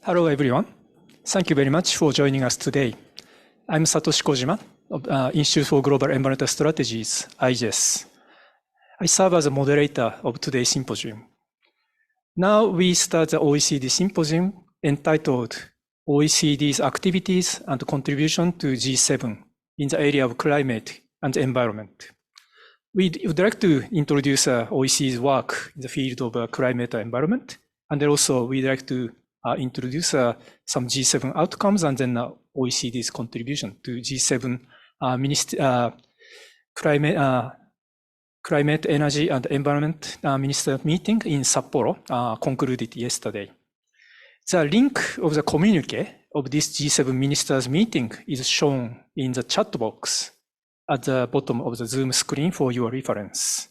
Hello, everyone. Thank you very much for joining us today. I'm Satoshi Kojima of Institute for Global Environmental Strategies, IGES. I serve as a moderator of today's symposium. Now we start the OECD Symposium entitled OECD's Activities and Contribution to G7 in the area of climate and environment. We would like to introduce OECD's work in the field of climate and environment, and also we'd like to introduce some G7 outcomes and then OECD's contribution to G7 climate, energy, and environment minister meeting in Sapporo concluded yesterday. The link of the communique of this G7 ministers meeting is shown in the chat box at the bottom of the Zoom screen for your reference.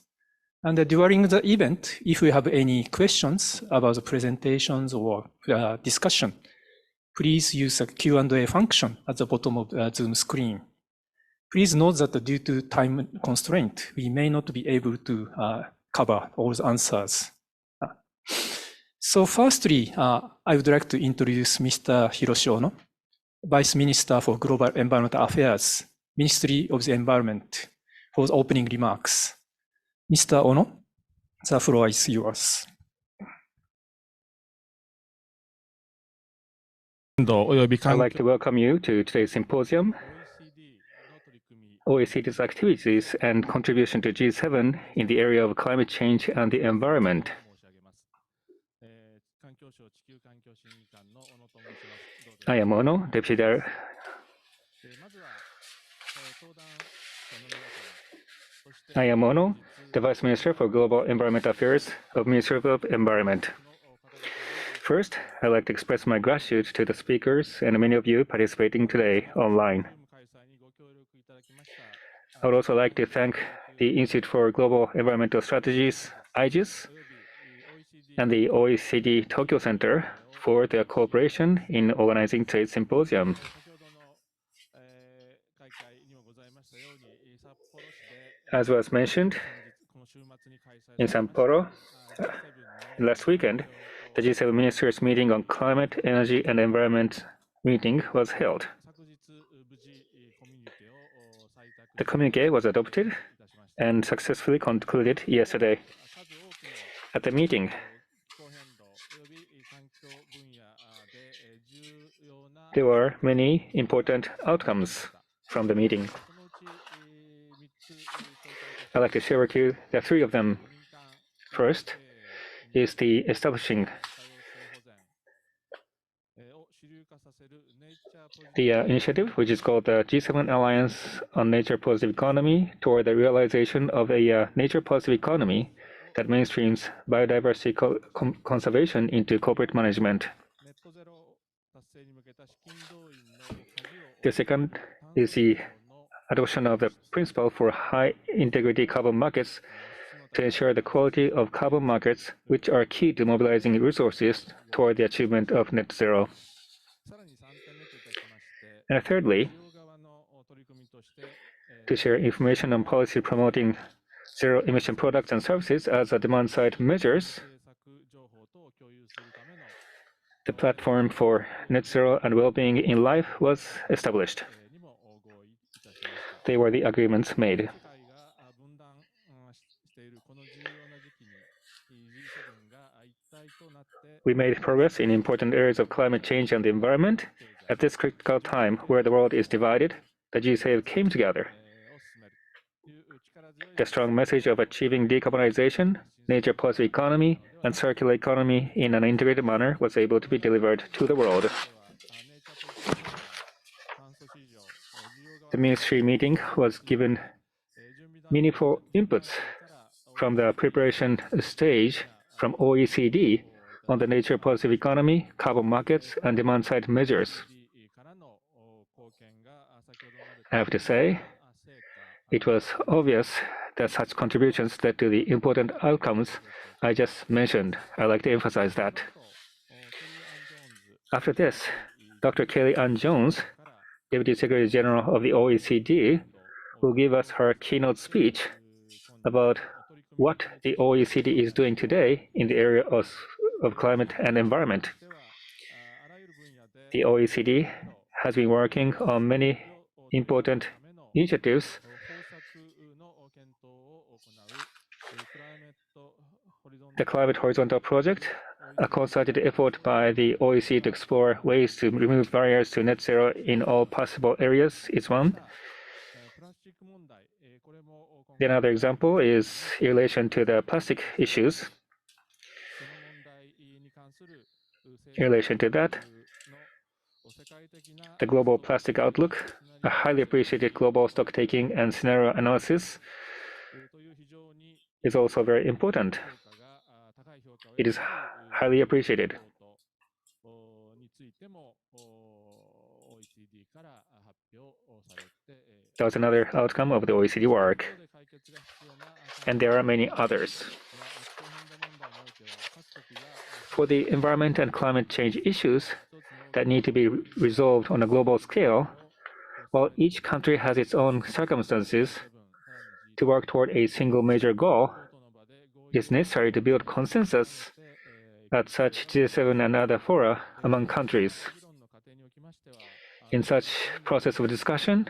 And during the event, if you have any questions about the presentations or discussion, please use the Q&A function at the bottom of the Zoom screen. Please note that due to time constraint, we may not be able to cover all the answers. So firstly, I would like to introduce Mr. Hiroshi Ono, Vice Minister for Global Environmental Affairs, Ministry of the Environment, for the opening remarks. Mr. Ono, the floor is yours. I'd like to welcome you to today's symposium, OECD's activities and contribution to G7 in the area of climate change and the environment. I am Ono, Deputy Director. I am Ono, the Vice Minister for Global Environmental Affairs of Ministry of Environment. First, I'd like to express my gratitude to the speakers and many of you participating today online. I would also like to thank the Institute for Global Environmental Strategies, IGES, and the OECD Tokyo Center for their cooperation in organizing today's symposium. As was mentioned, in Sapporo, last weekend, the G7 Ministers Meeting on Climate, Energy, and Environment meeting was held. The communique was adopted and successfully concluded yesterday. At the meeting, there were many important outcomes from the meeting. I'd like to share with you the three of them. First is the establishing the initiative, which is called the G7 Alliance on Nature Positive Economy, toward the realization of a nature positive economy that mainstreams biodiversity conservation into corporate management. The second is the adoption of the principle for high integrity carbon markets to ensure the quality of carbon markets, which are key to mobilizing resources toward the achievement of net zero. And thirdly, to share information on policy promoting zero emission products and services as a demand side measures, the platform for net zero and well-being in life was established. They were the agreements made. We made progress in important areas of climate change and the environment. At this critical time where the world is divided, the G7 came together. The strong message of achieving decarbonization, nature positive economy, and circular economy in an integrated manner was able to be delivered to the world. The ministry meeting was given meaningful inputs from the preparation stage from OECD on the nature positive economy, carbon markets, and demand side measures. I have to say, it was obvious that such contributions led to the important outcomes I just mentioned. I'd like to emphasize that. After this, Dr. Kelly Ann Jones, Deputy Secretary General of the OECD, will give us her keynote speech about what the OECD is doing today in the area of climate and environment. The OECD has been working on many important initiatives. The Climate Horizontal Project, a concerted effort by the OECD to explore ways to remove barriers to net zero in all possible areas, is one. Another example is in relation to the plastic issues. In relation to that, the Global Plastic Outlook, a highly appreciated global stock-taking and scenario analysis, is also very important. It is highly appreciated. That was another outcome of the OECD work. And there are many others. For the environment and climate change issues that need to be resolved on a global scale, while each country has its own circumstances, to work toward a single major goal, it is necessary to build consensus at such G7 and other fora among countries. In such process of discussion,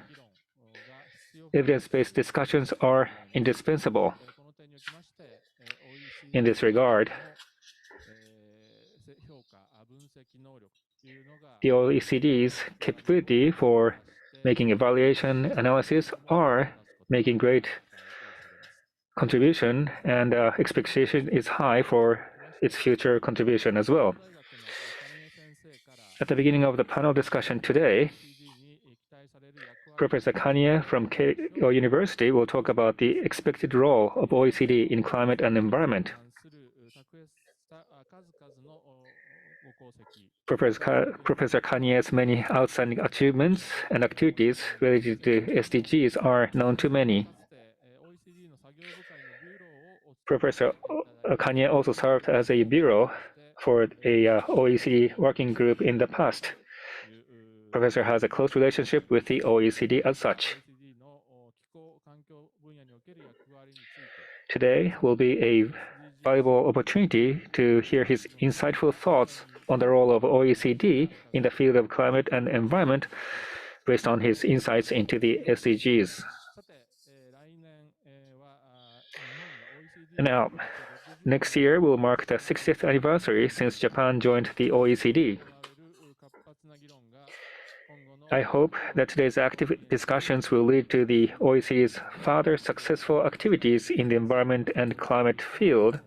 evidence-based discussions are indispensable. In this regard, the OECD's capability for making evaluation analysis are making great contribution, and expectation is high for its future contribution as well. At the beginning of the panel discussion today, Professor Kanye from Keio University will talk about the expected role of OECD in climate and environment. Professor Kanye's many outstanding achievements and activities related to SDGs are known to many. Professor Kanye also served as a bureau for a OECD working group in the past. Professor has a close relationship with the OECD as such. Today will be a valuable opportunity to hear his insightful thoughts on the role of OECD in the field of climate and environment based on his insights into the SDGs. Now, next year will mark the 60th anniversary since Japan joined the OECD. I hope that today's active discussions will lead to the OECD's further successful activities in the environment and climate field,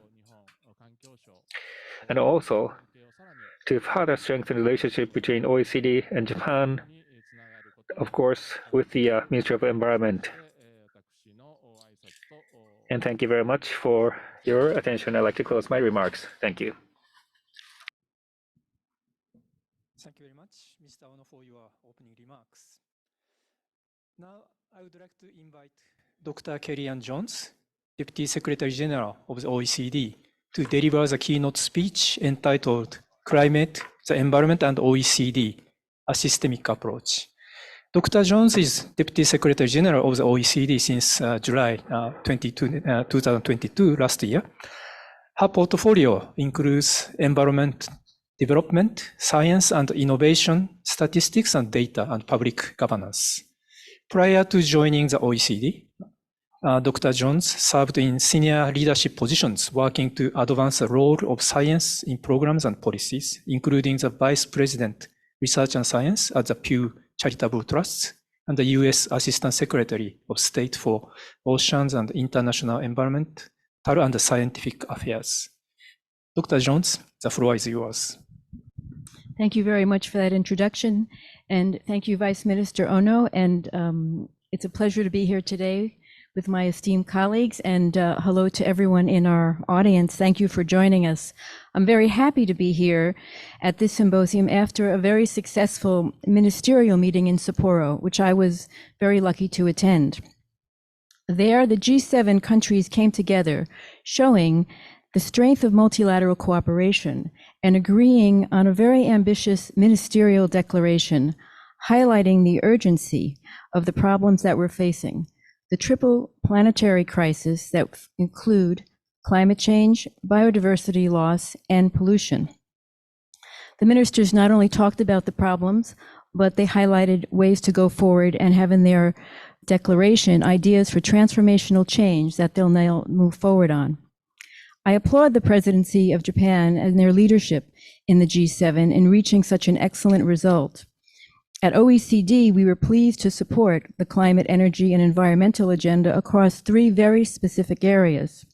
and also to further strengthen the relationship between OECD and Japan, of course, with the Ministry of Environment. And thank you very much for your attention. I'd like to close my remarks. Thank you. Thank you very much, Mr. Ono, for your opening remarks. Now, I would like to invite Dr. Kellyanne Jones, Deputy Secretary General of the OECD, to deliver the keynote speech entitled Climate, the Environment and OECD, a Systemic Approach. Dr. Jones is Deputy Secretary General of the OECD since July 2022, last year. Her portfolio includes environment development, science and innovation, statistics and data, and public governance. Prior to joining the OECD, Dr. Jones served in senior leadership positions working to advance the role of science in programs and policies, including the Vice President, Research and Science at the Pew Charitable Trusts and the U.S. Assistant Secretary of State for Oceans and International Environment and Scientific Affairs. Dr. Jones, the floor is yours. Thank you very much for that introduction, and thank you, Vice Minister Ono, and it's a pleasure to be here today with my esteemed colleagues, and hello to everyone in our audience. Thank you for joining us. I'm very happy to be here at this symposium after a very successful ministerial meeting in Sapporo, which I was very lucky to attend. There, the G7 countries came together, showing the strength of multilateral cooperation and agreeing on a very ambitious ministerial declaration, highlighting the urgency of the problems that we're facing. The triple planetary crisis that include climate change, biodiversity loss, and pollution. The ministers not only talked about the problems, but they highlighted ways to go forward and have in their declaration ideas for transformational change that they'll now move forward on. I applaud the presidency of Japan and their leadership in the G7 in reaching such an excellent result. At OECD, we were pleased to support the climate, energy, and environmental agenda across 3 very specific areas.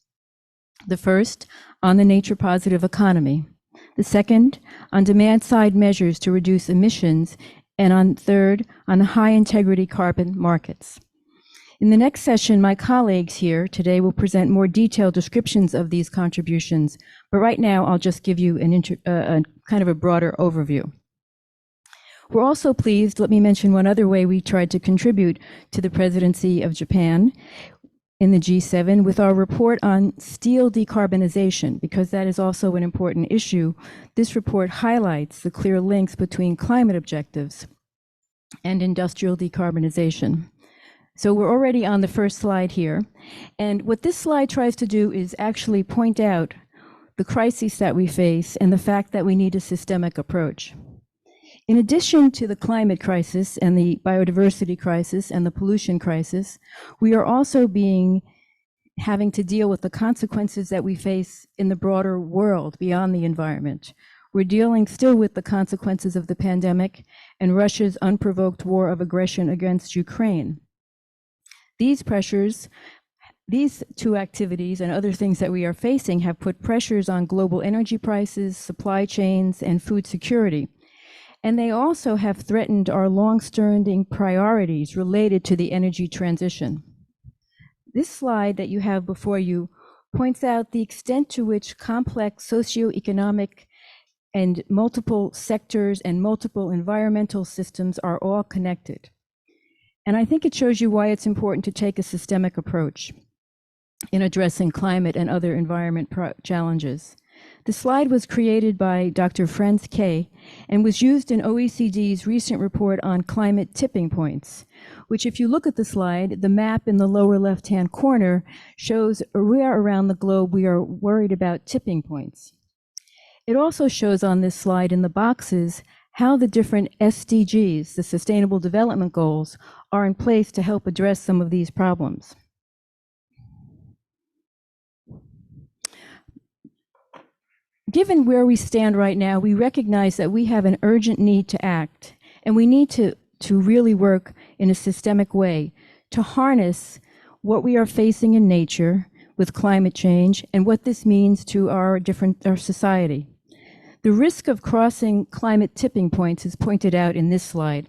The first, on the nature-positive economy. The second, on demand-side measures to reduce emissions. And third, on the high-integrity carbon markets. In the next session, my colleagues here today will present more detailed descriptions of these contributions, but right now I'll just give you a kind of a broader overview. We're also pleased, let me mention one other way we tried to contribute to the presidency of Japan in the G7 with our report on steel decarbonization, because that is also an important issue. This report highlights the clear links between climate objectives and industrial decarbonization. So we're already on the first slide here. And what this slide tries to do is actually point out the crises that we face and the fact that we need a systemic approach. In addition to the climate crisis and the biodiversity crisis and the pollution crisis, we are also having to deal with the consequences that we face in the broader world beyond the environment. We're dealing still with the consequences of the pandemic and Russia's unprovoked war of aggression against Ukraine. These pressures, these 2 activities and other things that we are facing have put pressures on global energy prices, supply chains, and food security. And they also have threatened our long-standing priorities related to the energy transition. This slide that you have before you points out the extent to which complex socioeconomic and multiple sectors and multiple environmental systems are all connected. And I think it shows you why it's important to take a systemic approach in addressing climate and other environment challenges. The slide was created by Dr. Franz Kay and was used in OECD's recent report on climate tipping points, which if you look at the slide, the map in the lower left-hand corner shows where around the globe we are worried about tipping points. It also shows on this slide in the boxes how the different SDGs, the Sustainable Development Goals, are in place to help address some of these problems. Given where we stand right now, we recognize that we have an urgent need to act, and we need to really work in a systemic way to harness what we are facing in nature with climate change and what this means to our society. The risk of crossing climate tipping points is pointed out in this slide.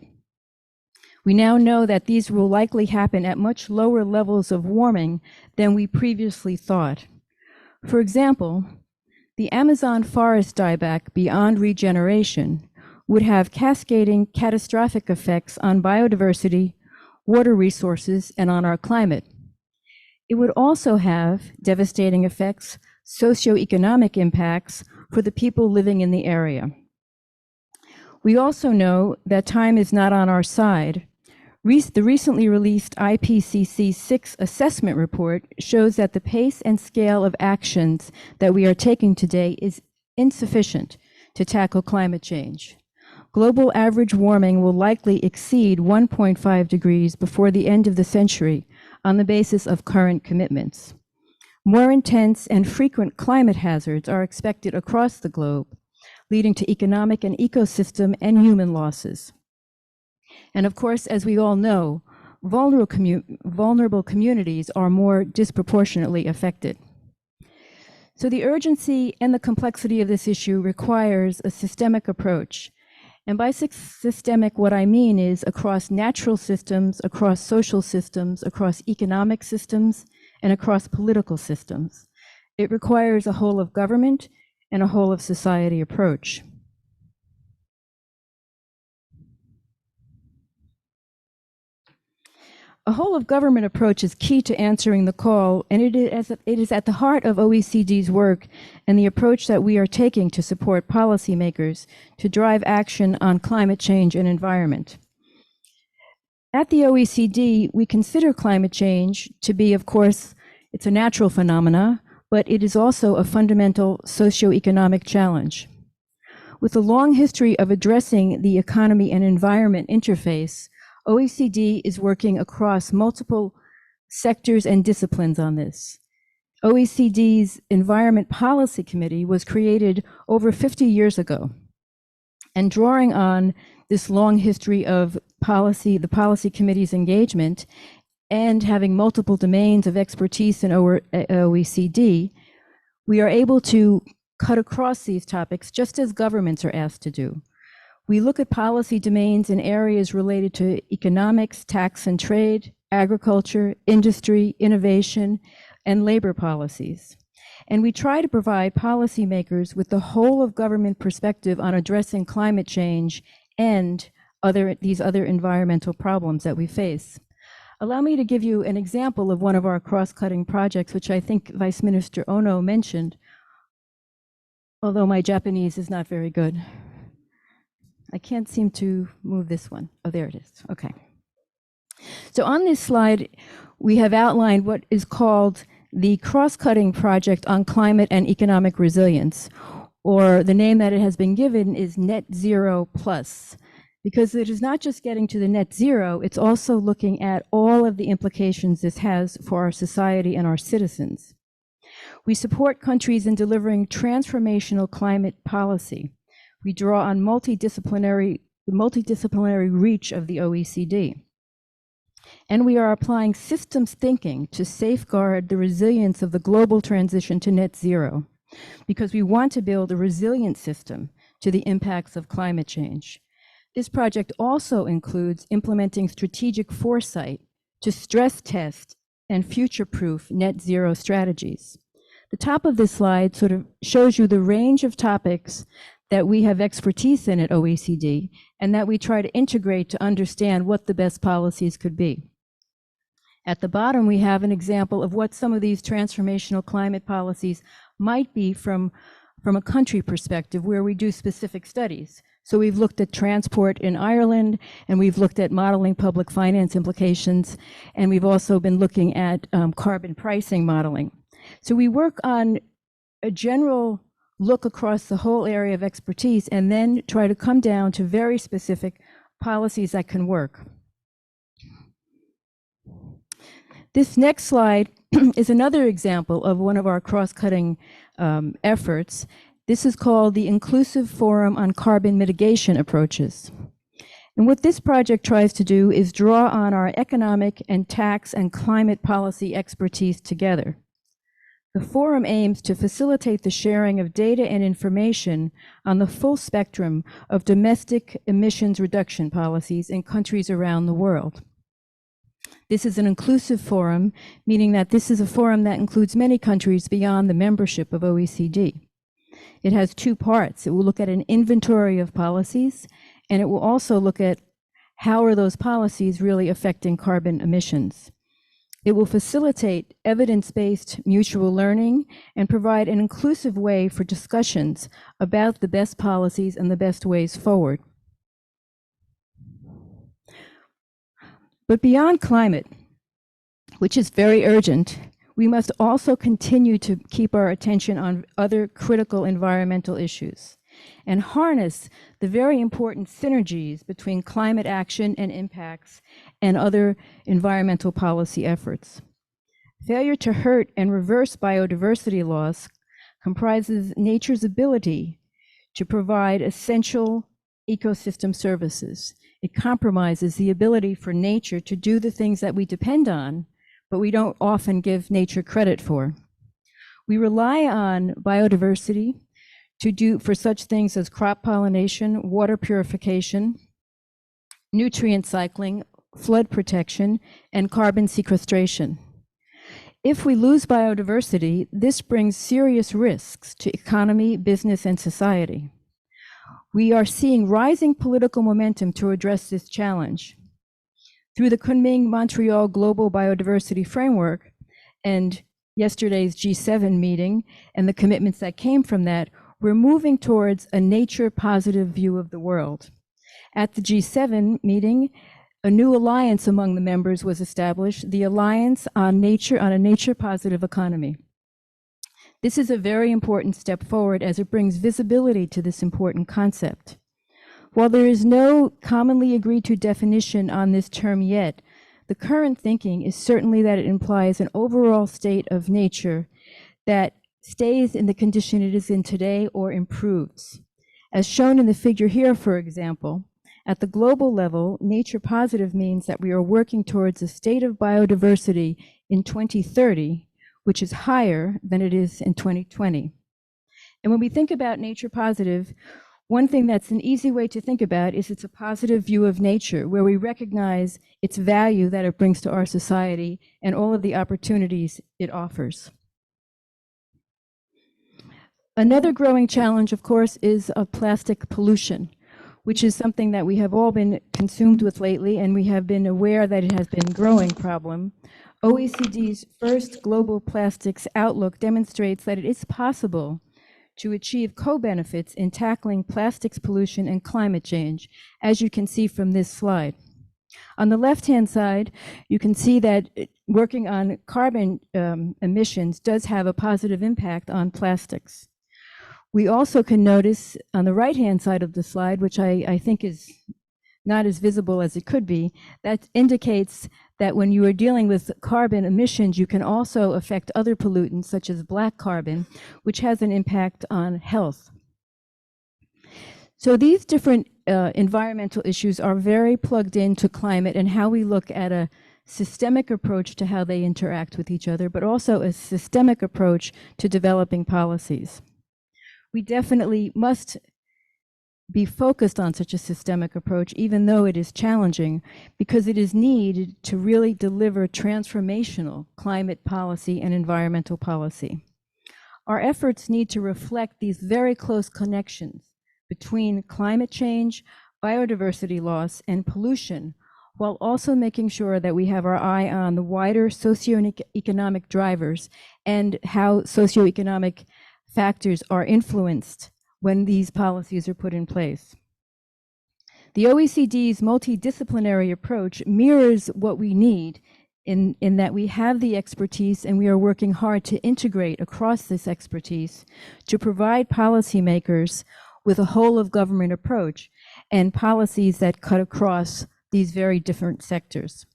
We now know that these will likely happen at much lower levels of warming than we previously thought. For example, the Amazon forest dieback beyond regeneration would have cascading catastrophic effects on biodiversity, water resources, and on our climate. It would also have devastating effects, socioeconomic impacts for the people living in the area. We also know that time is not on our side. The recently released IPCC 6 assessment report shows that the pace and scale of actions that we are taking today is insufficient to tackle climate change. Global average warming will likely exceed 1.5 degrees before the end of the century on the basis of current commitments. More intense and frequent climate hazards are expected across the globe, leading to economic and ecosystem and human losses. And of course, as we all know, vulnerable communities are more disproportionately affected. So the urgency and the complexity of this issue requires a systemic approach. And by systemic, what I mean is across natural systems, across social systems, across economic systems, and across political systems. It requires a whole of government and a whole of society approach. A whole of government approach is key to answering the call, and it is at the heart of OECD's work and the approach that we are taking to support policymakers to drive action on climate change and environment. At the OECD, we consider climate change to be, of course, it's a natural phenomena, but it is also a fundamental socioeconomic challenge. With a long history of addressing the economy and environment interface, OECD is working across multiple sectors and disciplines on this. OECD's Environment Policy Committee was created over 50 years ago. And drawing on this long history of policy, the policy committee's engagement, and having multiple domains of expertise in OECD, we are able to cut across these topics just as governments are asked to do. We look at policy domains in areas related to economics, tax and trade, agriculture, industry, innovation, and labor policies. And we try to provide policymakers with the whole of government perspective on addressing climate change and these other environmental problems that we face. Allow me to give you an example of one of our cross-cutting projects, which I think Vice Minister Ono mentioned, although my Japanese is not very good. I can't seem to move this one. Oh, there it is. Okay. So on this slide, we have outlined what is called the cross-cutting project on climate and economic resilience, or the name that it has been given is Net Zero Plus, because it is not just getting to the net zero, it's also looking at all of the implications this has for our society and our citizens. We support countries in delivering transformational climate policy. We draw on the multidisciplinary reach of the OECD. And we are applying systems thinking to safeguard the resilience of the global transition to net zero, because we want to build a resilient system to the impacts of climate change. This project also includes implementing strategic foresight to stress test and future-proof net zero strategies. The top of this slide sort of shows you the range of topics that we have expertise in at OECD and that we try to integrate to understand what the best policies could be. At the bottom, we have an example of what some of these transformational climate policies might be from a country perspective, where we do specific studies. So we've looked at transport in Ireland, and we've looked at modeling public finance implications, and we've also been looking at carbon pricing modeling. So we work on a general look across the whole area of expertise and then try to come down to very specific policies that can work. This next slide is another example of one of our cross-cutting efforts. This is called the Inclusive Forum on Carbon Mitigation Approaches. And what this project tries to do is draw on our economic and tax and climate policy expertise together. The forum aims to facilitate the sharing of data and information on the full spectrum of domestic emissions reduction policies in countries around the world. This is an inclusive forum, meaning that this is a forum that includes many countries beyond the membership of OECD. It has two parts. It will look at an inventory of policies, and it will also look at how are those policies really affecting carbon emissions. It will facilitate evidence-based mutual learning and provide an inclusive way for discussions about the best policies and the best ways forward. But beyond climate, which is very urgent, we must also continue to keep our attention on other critical environmental issues and harness the very important synergies between climate action and impacts and other environmental policy efforts. Failure to hurt and reverse biodiversity loss comprises nature's ability to provide essential ecosystem services. It compromises the ability for nature to do the things that we depend on, but we don't often give nature credit for. We rely on biodiversity for such things as crop pollination, water purification, nutrient cycling, flood protection, and carbon sequestration. If we lose biodiversity, this brings serious risks to economy, business, and society. We are seeing rising political momentum to address this challenge. Through the Kunming-Montreal Global Biodiversity Framework and yesterday's G7 meeting and the commitments that came from that, we're moving towards a nature-positive view of the world. At the G7 meeting, a new alliance among the members was established, the Alliance on a Nature-Positive Economy. This is a very important step forward as it brings visibility to this important concept. While there is no commonly agreed to definition on this term yet, the current thinking is certainly that it implies an overall state of nature that stays in the condition it is in today or improves. As shown in the figure here, for example, at the global level, nature positive means that we are working towards a state of biodiversity in 2030, which is higher than it is in 2020. And when we think about nature positive, one thing that's an easy way to think about is it's a positive view of nature where we recognize its value that it brings to our society and all of the opportunities it offers. Another growing challenge, of course, is plastic pollution, which is something that we have all been consumed with lately, and we have been aware that it has been a growing problem. OECD's first global plastics outlook demonstrates that it is possible to achieve co-benefits in tackling plastics pollution and climate change, as you can see from this slide. On the left-hand side, you can see that working on carbon emissions does have a positive impact on plastics. We also can notice on the right-hand side of the slide, which I think is not as visible as it could be, that indicates that when you are dealing with carbon emissions, you can also affect other pollutants such as black carbon, which has an impact on health. So these different environmental issues are very plugged into climate and how we look at a systemic approach to how they interact with each other, but also a systemic approach to developing policies. We definitely must be focused on such a systemic approach, even though it is challenging, because it is needed to really deliver transformational climate policy and environmental policy. Our efforts need to reflect these very close connections between climate change, biodiversity loss, and pollution, while also making sure that we have our eye on the wider socioeconomic drivers and how socioeconomic factors are influenced when these policies are put in place. The OECD's multidisciplinary approach mirrors what we need in that we have the expertise and we are working hard to integrate across this expertise to provide policymakers with a whole of government approach and policies that cut across these very different sectors.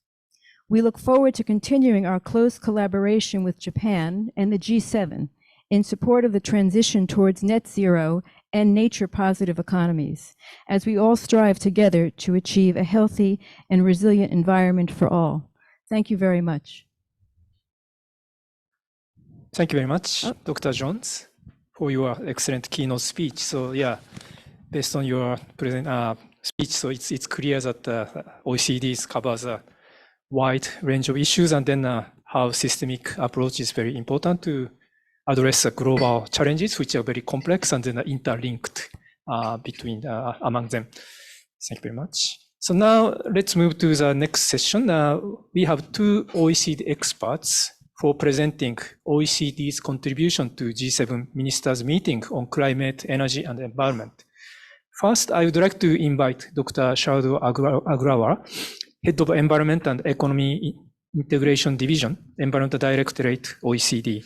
We look forward to continuing our close collaboration with Japan and the G7 in support of the transition towards net zero and nature positive economies, as we all strive together to achieve a healthy and resilient environment for all. Thank you very much. Thank you very much, Dr. Jones, for your excellent keynote speech. So yeah, based on your speech, so it's clear that OECD covers a wide range of issues, and then how systemic approach is very important to address global challenges, which are very complex and then interlinked among them. Thank you very much. So now let's move to the next session. We have two OECD experts for presenting OECD's contribution to G7 Ministers Meeting on climate, energy, and environment. First, I would like to invite Dr. Shardul Agrawal, Head of Environment and Economy Integration Division, Environment Directorate, OECD.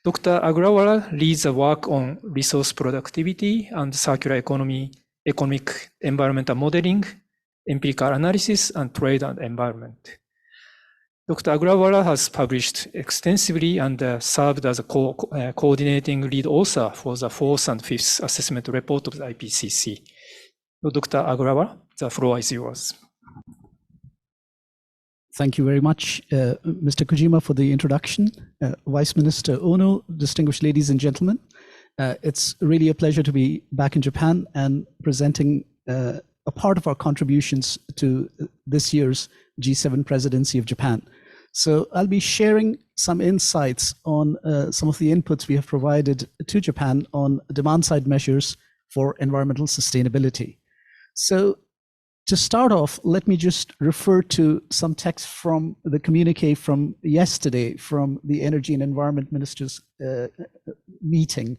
Dr. Agrawal leads the work on resource productivity and circular economy, economic environmental modeling, empirical analysis, and trade and environment. Dr. Agrawal has published extensively and served as a coordinating lead author for the fourth and fifth assessment report of the IPCC. So Dr. Agrawal, the floor is yours. Thank you very much, Mr. Kojima, for the introduction. Vice Minister Ono, distinguished ladies and gentlemen, it's really a pleasure to be back in Japan and presenting a part of our contributions to this year's G7 presidency of Japan. So I'll be sharing some insights on some of the inputs we have provided to Japan on demand-side measures for environmental sustainability. So to start off, let me just refer to some text from the communique from yesterday from the Energy and Environment Ministers meeting.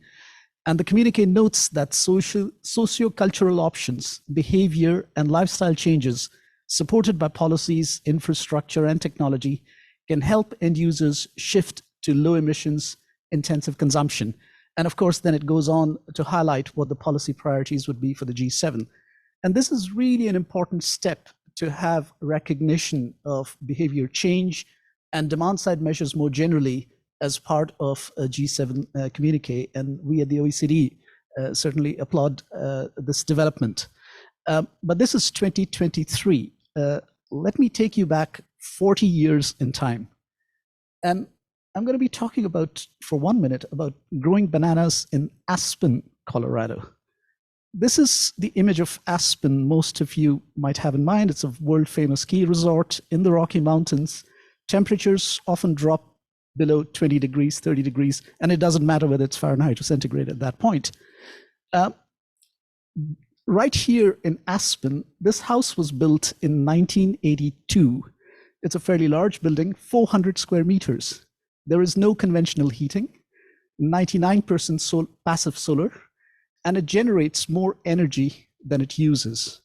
And the communique notes that socio-cultural options, behavior, and lifestyle changes supported by policies, infrastructure, and technology can help end users shift to low emissions intensive consumption. And of course, then it goes on to highlight what the policy priorities would be for the G7. And this is really an important step to have recognition of behavior change and demand side measures more generally as part of a G7 communique. And we at the OECD certainly applaud this development. But this is 2023. Let me take you back 40 years in time. And I'm going to be talking about, for 1 minute, about growing bananas in Aspen, Colorado. This is the image of Aspen most of you might have in mind. It's a world famous ski resort in the Rocky Mountains. Temperatures often drop below 20 degrees, 30 degrees, and it doesn't matter whether it's Fahrenheit or centigrade at that point. Right here in Aspen, this house was built in 1982. It's a fairly large building, 400 square meters. There is no conventional heating, 99% passive solar, and it generates more energy than it uses.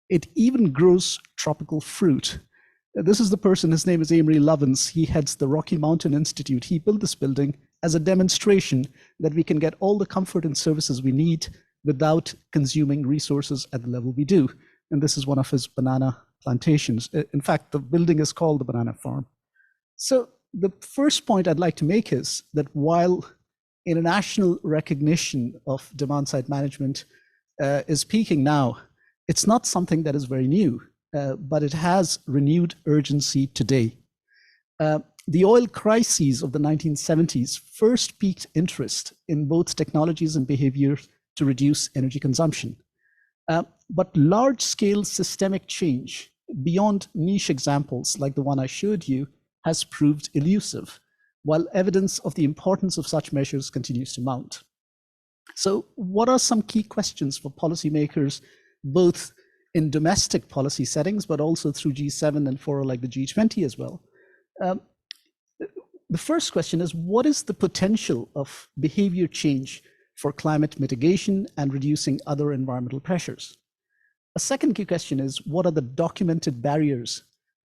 It even grows tropical fruit. This is the person, his name is Amory Lovins. He heads the Rocky Mountain Institute. He built this building as a demonstration that we can get all the comfort and services we need without consuming resources at the level we do. And this is one of his banana plantations. In fact, the building is called the Banana Farm. So the first point I'd like to make is that while international recognition of demand side management is peaking now, it's not something that is very new, but it has renewed urgency today. The oil crises of the 1970s first piqued interest in both technologies and behavior to reduce energy consumption. But large-scale systemic change beyond niche examples like the one I showed you has proved elusive, while evidence of the importance of such measures continues to mount. So what are some key questions for policymakers, both in domestic policy settings, but also through G7 and fora like the G20 as well? The first question is, what is the potential of behavior change for climate mitigation and reducing other environmental pressures? A second key question is, what are the documented barriers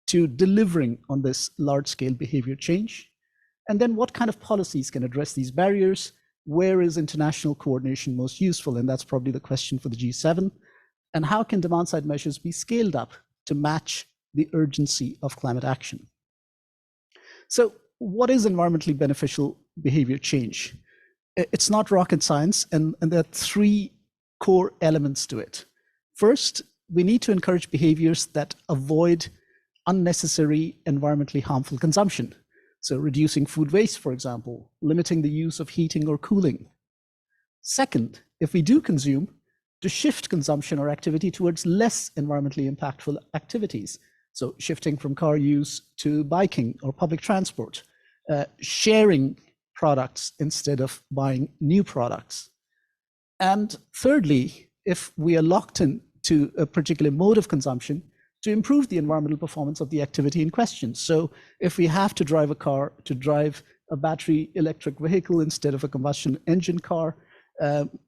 to delivering on this large-scale behavior change? And then what kind of policies can address these barriers? Where is international coordination most useful? And that's probably the question for the G7. And how can demand-side measures be scaled up to match the urgency of climate action? So what is environmentally beneficial behavior change? It's not rocket science, and there are three core elements to it. First, we need to encourage behaviors that avoid unnecessary environmentally harmful consumption. So reducing food waste, for example, limiting the use of heating or cooling. Second, if we do consume, to shift consumption or activity towards less environmentally impactful activities. So shifting from car use to biking or public transport, sharing products instead of buying new products. And thirdly, if we are locked in to a particular mode of consumption, to improve the environmental performance of the activity in question. So if we have to drive a car, to drive a battery electric vehicle instead of a combustion engine car,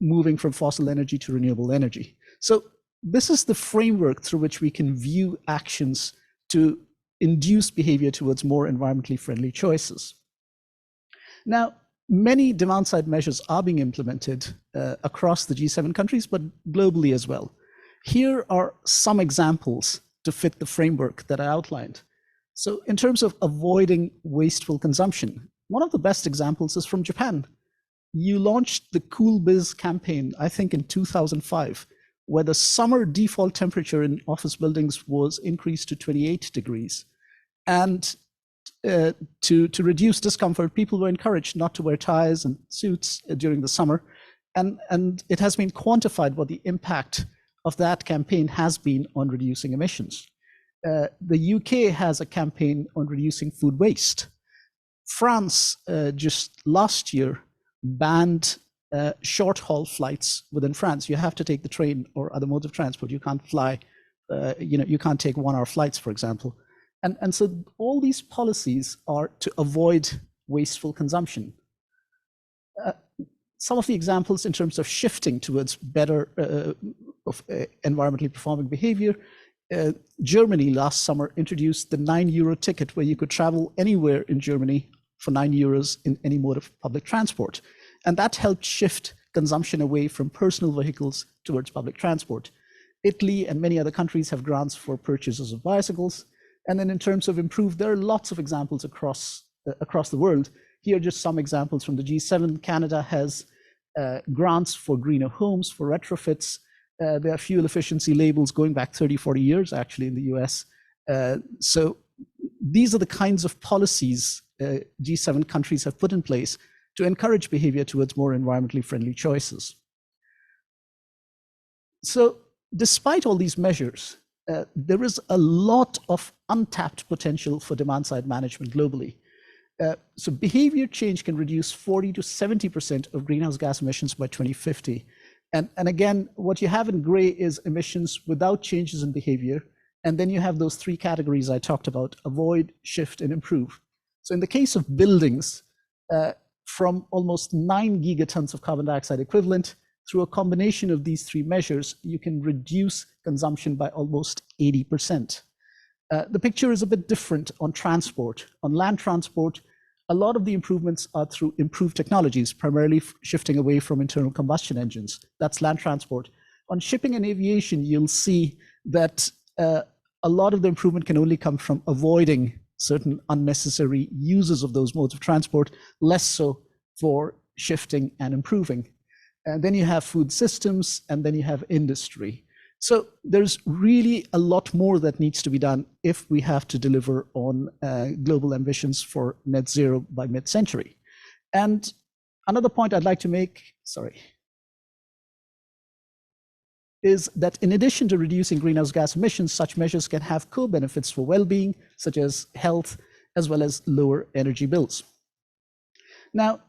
moving from fossil energy to renewable energy. So this is the framework through which we can view actions to induce behavior towards more environmentally friendly choices. Now, many demand-side measures are being implemented across the G7 countries, but globally as well. Here are some examples to fit the framework that I outlined. So in terms of avoiding wasteful consumption, one of the best examples is from Japan. You launched the Cool Biz campaign, I think in 2005, where the summer default temperature in office buildings was increased to 28 degrees. And to reduce discomfort, people were encouraged not to wear ties and suits during the summer. And it has been quantified what the impact of that campaign has been on reducing emissions. The UK has a campaign on reducing food waste. France just last year banned short haul flights within France. You have to take the train or other modes of transport. You can't fly, you can't take 1 hour flights, for example. And so all these policies are to avoid wasteful consumption. Some of the examples in terms of shifting towards better environmentally performing behavior, Germany last summer introduced the €9 ticket where you could travel anywhere in Germany for €9 in any mode of public transport. And that helped shift consumption away from personal vehicles towards public transport. Italy and many other countries have grants for purchases of bicycles. And then in terms of improved, there are lots of examples across the world. Here are just some examples from the G7. Canada has grants for greener homes, for retrofits. There are fuel efficiency labels going back 30, 40 years actually in the US. So these are the kinds of policies G7 countries have put in place to encourage behavior towards more environmentally friendly choices. So despite all these measures, there is a lot of untapped potential for demand-side management globally. So behavior change can reduce 40 to 70% of greenhouse gas emissions by 2050. And again, what you have in gray is emissions without changes in behavior. And then you have those three categories I talked about: avoid, shift, and improve. So in the case of buildings, from almost 9 gigatons of carbon dioxide equivalent, through a combination of these three measures, you can reduce consumption by almost 80%. The picture is a bit different on transport. On land transport, a lot of the improvements are through improved technologies, primarily shifting away from internal combustion engines. That's land transport. On shipping and aviation, you'll see that a lot of the improvement can only come from avoiding certain unnecessary uses of those modes of transport, less so for shifting and improving. And then you have food systems, and then you have industry. So there's really a lot more that needs to be done if we have to deliver on global ambitions for net zero by mid-century. And another point I'd like to make, is that in addition to reducing greenhouse gas emissions, such measures can have co-benefits for well-being, such as health, as well as lower energy bills. Now,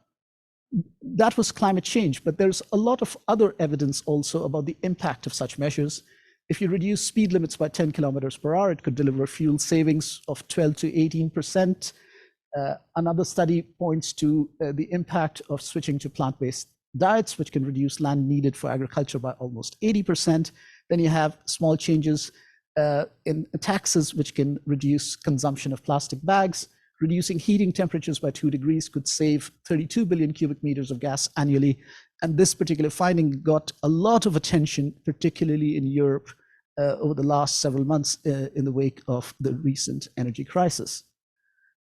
that was climate change, but there's a lot of other evidence also about the impact of such measures. If you reduce speed limits by 10 kilometers per hour, it could deliver fuel savings of 12 to 18%. Another study points to the impact of switching to plant-based diets, which can reduce land needed for agriculture by almost 80%. Then you have small changes in taxes, which can reduce consumption of plastic bags. Reducing heating temperatures by 2 degrees could save 32 billion cubic meters of gas annually. And this particular finding got a lot of attention, particularly in Europe, over the last several months in the wake of the recent energy crisis.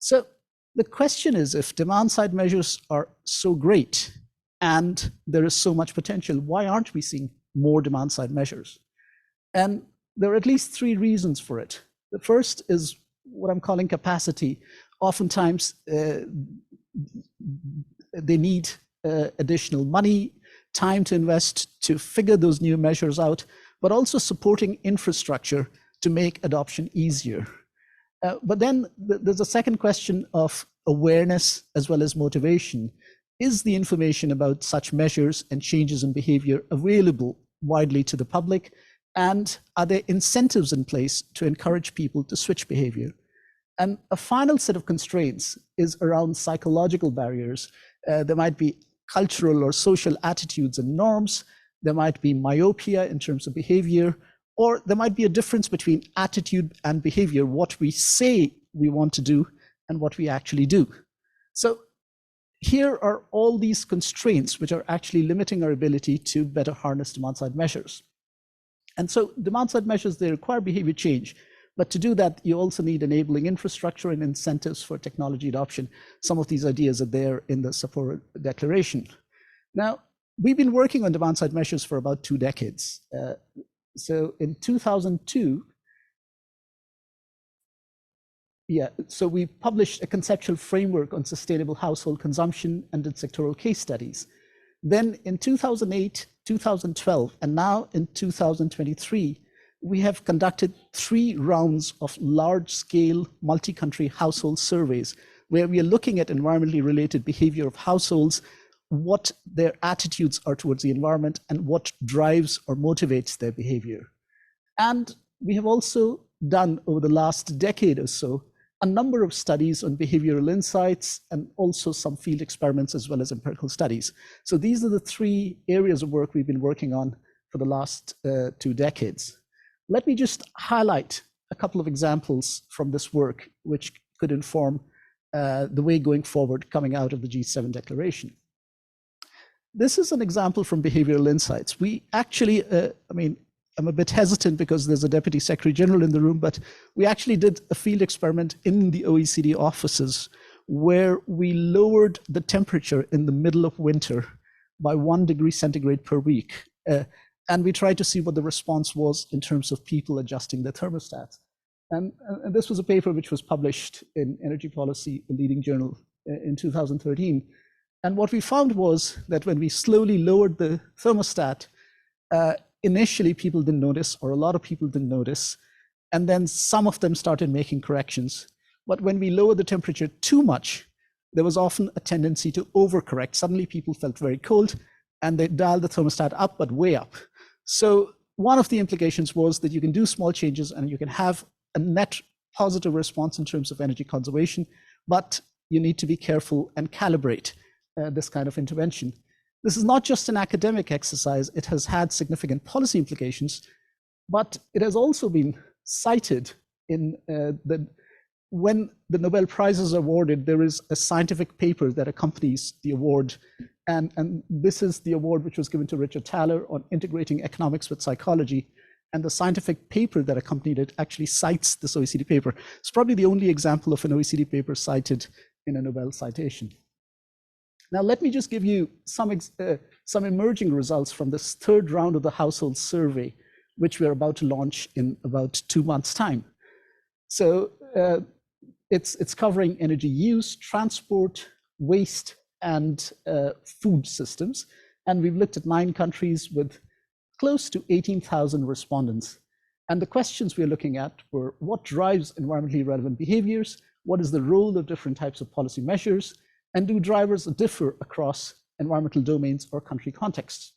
So the question is, if demand-side measures are so great and there is so much potential, why aren't we seeing more demand-side measures? And there are at least 3 reasons for it. The first is what I'm calling capacity. Oftentimes, they need additional money, time to invest to figure those new measures out, but also supporting infrastructure to make adoption easier. But then there's a second question of awareness as well as motivation. Is the information about such measures and changes in behavior available widely to the public? And are there incentives in place to encourage people to switch behavior? And a final set of constraints is around psychological barriers. There might be cultural or social attitudes and norms. There might be myopia in terms of behavior, or there might be a difference between attitude and behavior, what we say we want to do and what we actually do. So here are all these constraints which are actually limiting our ability to better harness demand-side measures. And so demand-side measures, they require behavior change. But to do that, you also need enabling infrastructure and incentives for technology adoption. Some of these ideas are there in the Sapporo Declaration. Now, we've been working on demand-side measures for about 2 decades. So in 2002, so we published a conceptual framework on sustainable household consumption and did sectoral case studies. Then in 2008, 2012, and now in 2023, we have conducted 3 rounds of large-scale multi-country household surveys where we are looking at environmentally related behavior of households, what their attitudes are towards the environment, and what drives or motivates their behavior. And we have also done, over the last decade or so, a number of studies on behavioral insights and also some field experiments as well as empirical studies. So these are the 3 areas of work we've been working on for the last 2 decades. Let me just highlight a couple of examples from this work which could inform the way going forward coming out of the G7 declaration. This is an example from Behavioral Insights. We actually, I'm a bit hesitant because there's a Deputy Secretary General in the room, but we actually did a field experiment in the OECD offices where we lowered the temperature in the middle of winter by 1 degree centigrade per week. And we tried to see what the response was in terms of people adjusting their thermostats. And this was a paper which was published in Energy Policy, a leading journal, in 2013. And what we found was that when we slowly lowered the thermostat, initially people didn't notice, or a lot of people didn't notice, and then some of them started making corrections. But when we lowered the temperature too much, there was often a tendency to overcorrect. Suddenly people felt very cold and they dialed the thermostat up, but way up. So one of the implications was that you can do small changes and you can have a net positive response in terms of energy conservation, but you need to be careful and calibrate this kind of intervention. This is not just an academic exercise, it has had significant policy implications, but it has also been cited in when the Nobel Prizes are awarded, there is a scientific paper that accompanies the award. And this is the award which was given to Richard Thaler on integrating economics with psychology. And the scientific paper that accompanied it actually cites this OECD paper. It's probably the only example of an OECD paper cited in a Nobel citation. Now, let me just give you some emerging results from this third round of the household survey, which we're about to launch in about 2 months' time. So it's covering energy use, transport, waste, and food systems. And we've looked at 9 countries with close to 18,000 respondents. And the questions we're looking at were: what drives environmentally relevant behaviors? What is the role of different types of policy measures? And do drivers differ across environmental domains or country contexts?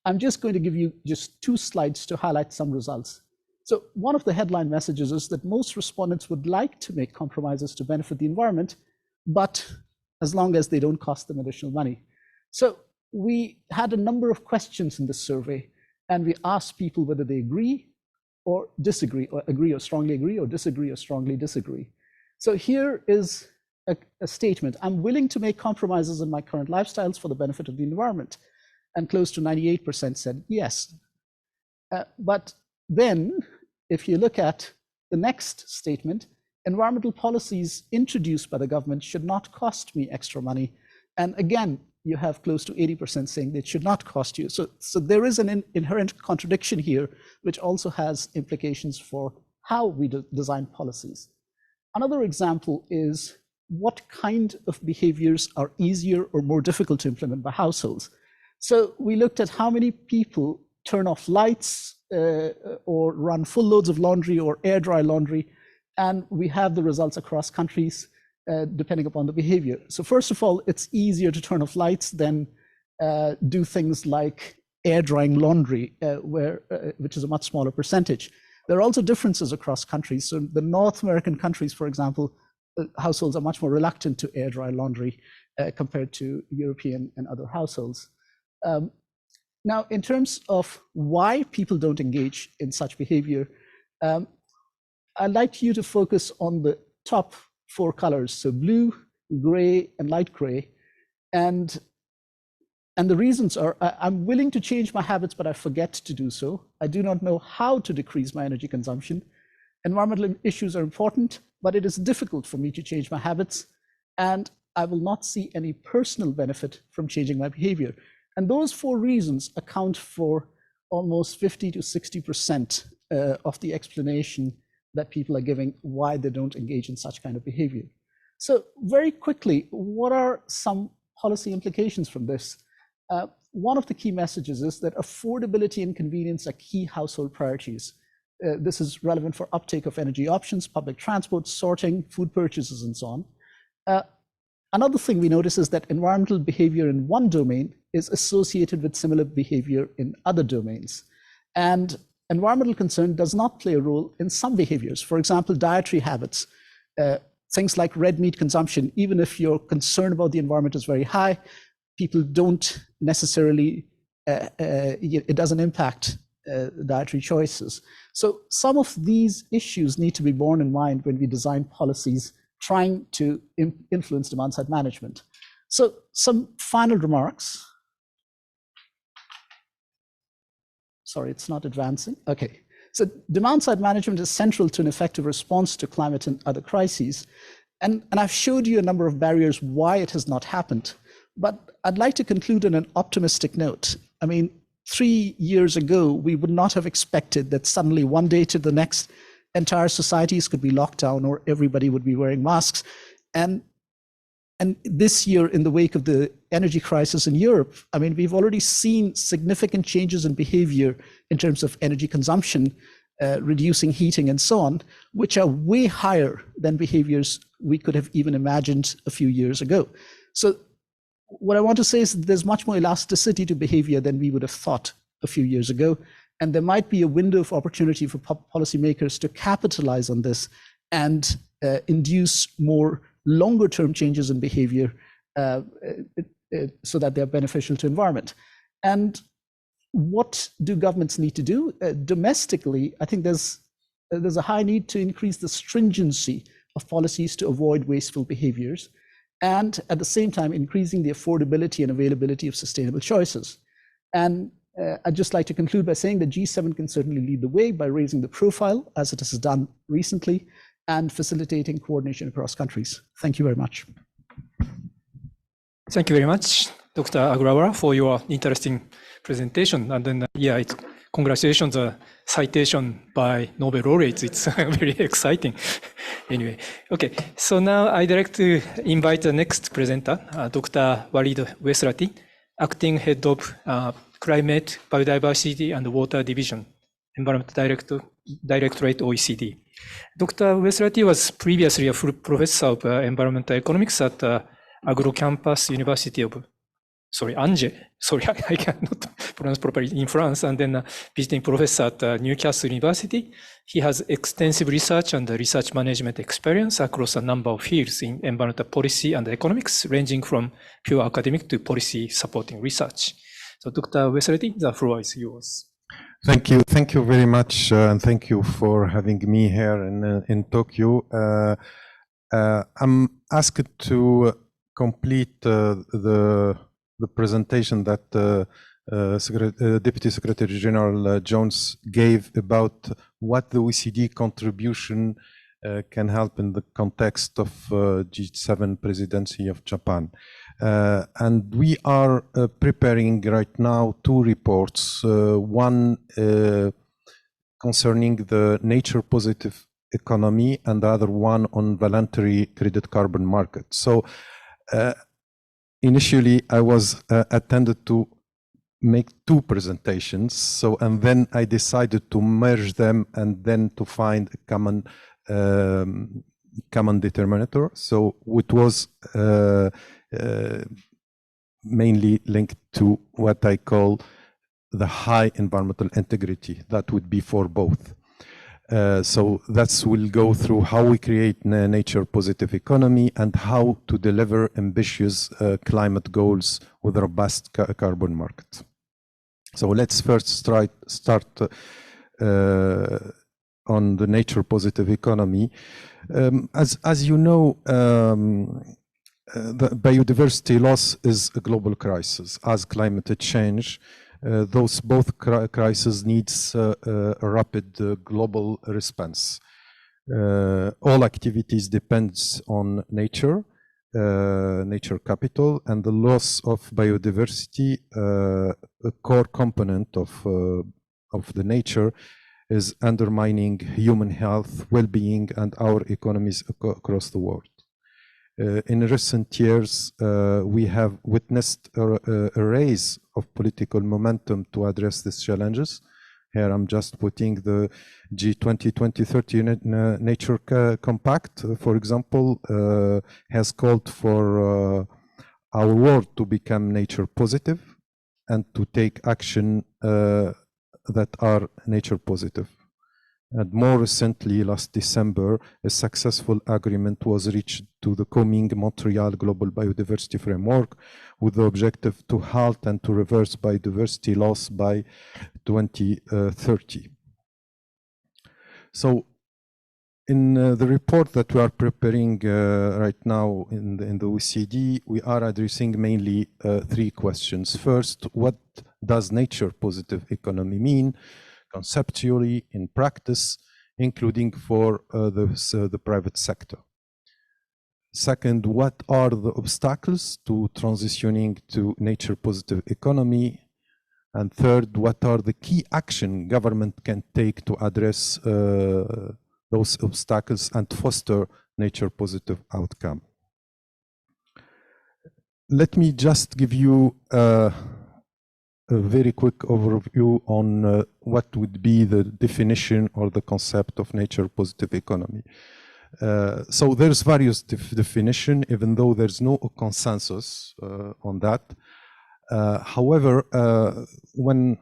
I'm just going to give you just 2 slides to highlight some results. So one of the headline messages is that most respondents would like to make compromises to benefit the environment, but as long as they don't cost them additional money. So we had a number of questions in this survey, and we asked people whether they agree or disagree, or agree or strongly agree, or disagree or strongly disagree. So here is a statement: I'm willing to make compromises in my current lifestyles for the benefit of the environment. And close to 98% said yes. But then, if you look at the next statement, environmental policies introduced by the government should not cost me extra money. And again, you have close to 80% saying it should not cost you. So there is an inherent contradiction here, which also has implications for how we design policies. Another example is what kind of behaviors are easier or more difficult to implement by households. So we looked at how many people turn off lights or run full loads of laundry or air dry laundry, and we have the results across countries depending upon the behavior. So first of all, it's easier to turn off lights than do things like air drying laundry, which is a much smaller percentage. There are also differences across countries. So the North American countries, for example, households are much more reluctant to air dry laundry compared to European and other households. Now, in terms of why people don't engage in such behavior, I'd like you to focus on the top 4 colors, so blue, gray, and light gray. And the reasons are: I'm willing to change my habits, but I forget to do so. I do not know how to decrease my energy consumption. Environmental issues are important, but it is difficult for me to change my habits, and I will not see any personal benefit from changing my behavior. And those 4 reasons account for almost 50 to 60% of the explanation that people are giving why they don't engage in such kind of behavior. So very quickly, what are some policy implications from this? One of the key messages is that affordability and convenience are key household priorities. This is relevant for uptake of energy options, public transport, sorting, food purchases, and so on. Another thing we notice is that environmental behavior in one domain is associated with similar behavior in other domains. And environmental concern does not play a role in some behaviors. For example, dietary habits, things like red meat consumption. Even if your concern about the environment is very high, people don't necessarily, it doesn't impact dietary choices. So some of these issues need to be borne in mind when we design policies trying to influence demand-side management. So some final remarks. Sorry, it's not advancing. Okay. So demand-side management is central to an effective response to climate and other crises. And I've showed you a number of barriers why it has not happened. But I'd like to conclude on an optimistic note. I mean, 3 years ago, we would not have expected that suddenly one day to the next, entire societies could be locked down or everybody would be wearing masks. And this year, in the wake of the energy crisis in Europe, I mean, we've already seen significant changes in behavior in terms of energy consumption, reducing heating and so on, which are way higher than behaviors we could have even imagined a few years ago. So what I want to say is that there's much more elasticity to behavior than we would have thought a few years ago. And there might be a window of opportunity for policymakers to capitalize on this and induce more longer-term changes in behavior so that they're beneficial to environment. And what do governments need to do? Domestically, I think there's a high need to increase the stringency of policies to avoid wasteful behaviors, and at the same time, increasing the affordability and availability of sustainable choices. And I'd just like to conclude by saying that G7 can certainly lead the way by raising the profile, as it has done recently, and facilitating coordination across countries. Thank you very much. Thank you very much, Dr. Agrawala, for your interesting presentation. And then, yeah, congratulations, citation by Nobel laureates. It's very exciting. Anyway, okay. So now I'd like to invite the next presenter, Dr. Walid Wesrati, Acting Head of Climate, Biodiversity and Water Division, Environment Directorate, OECD. Dr. Wesrati was previously a full professor of environmental economics at Agro Campus University of, Angers, I cannot pronounce properly, in France, and then visiting professor at Newcastle University. He has extensive research and research management experience across a number of fields in environmental policy and economics, ranging from pure academic to policy supporting research. So Dr. Wesrati, the floor is yours. Thank you very much, and thank you for having me here in Tokyo. I'm asked to complete the presentation that Deputy Secretary General Jones gave about what the OECD contribution can help in the context of G7 presidency of Japan. And we are preparing right now 2 reports, one concerning the nature positive economy and the other one on voluntary credit carbon market. So initially I was attended to make 2 presentations, and then I decided to merge them and then to find a common determinator. So it was mainly linked to what I call the high environmental integrity. That would be for both. So that's we'll go through how we create a nature positive economy and how to deliver ambitious climate goals with a robust carbon market. So let's first start on the nature positive economy. As you know, the biodiversity loss is a global crisis, as climate change. Both crises needs a rapid global response. All activities depends on nature, nature capital, and the loss of biodiversity, a core component of the nature, is undermining human health, well-being, and our economies across the world. In recent years, we have witnessed a rise of political momentum to address these challenges. Here I'm just putting the G20 2030 Nature Compact, for example, has called for our world to become nature positive and to take action that are nature positive. And more recently, last December, a successful agreement was reached to the coming Montreal Global Biodiversity Framework with the objective to halt and to reverse biodiversity loss by 2030. So In the report that we are preparing right now in the OECD, we are addressing mainly three questions. First, what does nature positive economy mean conceptually in practice, including for the private sector? Second, what are the obstacles to transitioning to nature positive economy? And third, what are the key action government can take to address those obstacles and foster nature positive outcome? Let me just give you a very quick overview on what would be the definition or the concept of nature positive economy. So there's various definition, even though there's no consensus on that. However, when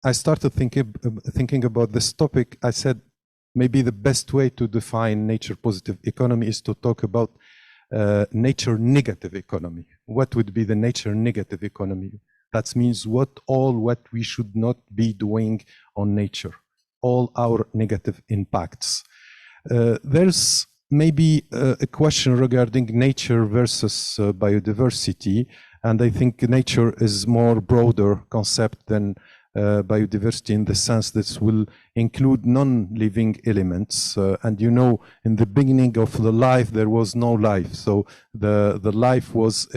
I started thinking about this topic, I said maybe the best way to define nature positive economy is to talk about nature negative economy. What would be the nature negative economy? That means what we should not be doing on nature, all our negative impacts. There's maybe a question regarding nature versus biodiversity, and I think nature is more broader concept than biodiversity in the sense that it will include non-living elements. And you know, in the beginning of the life, there was no life. So the life was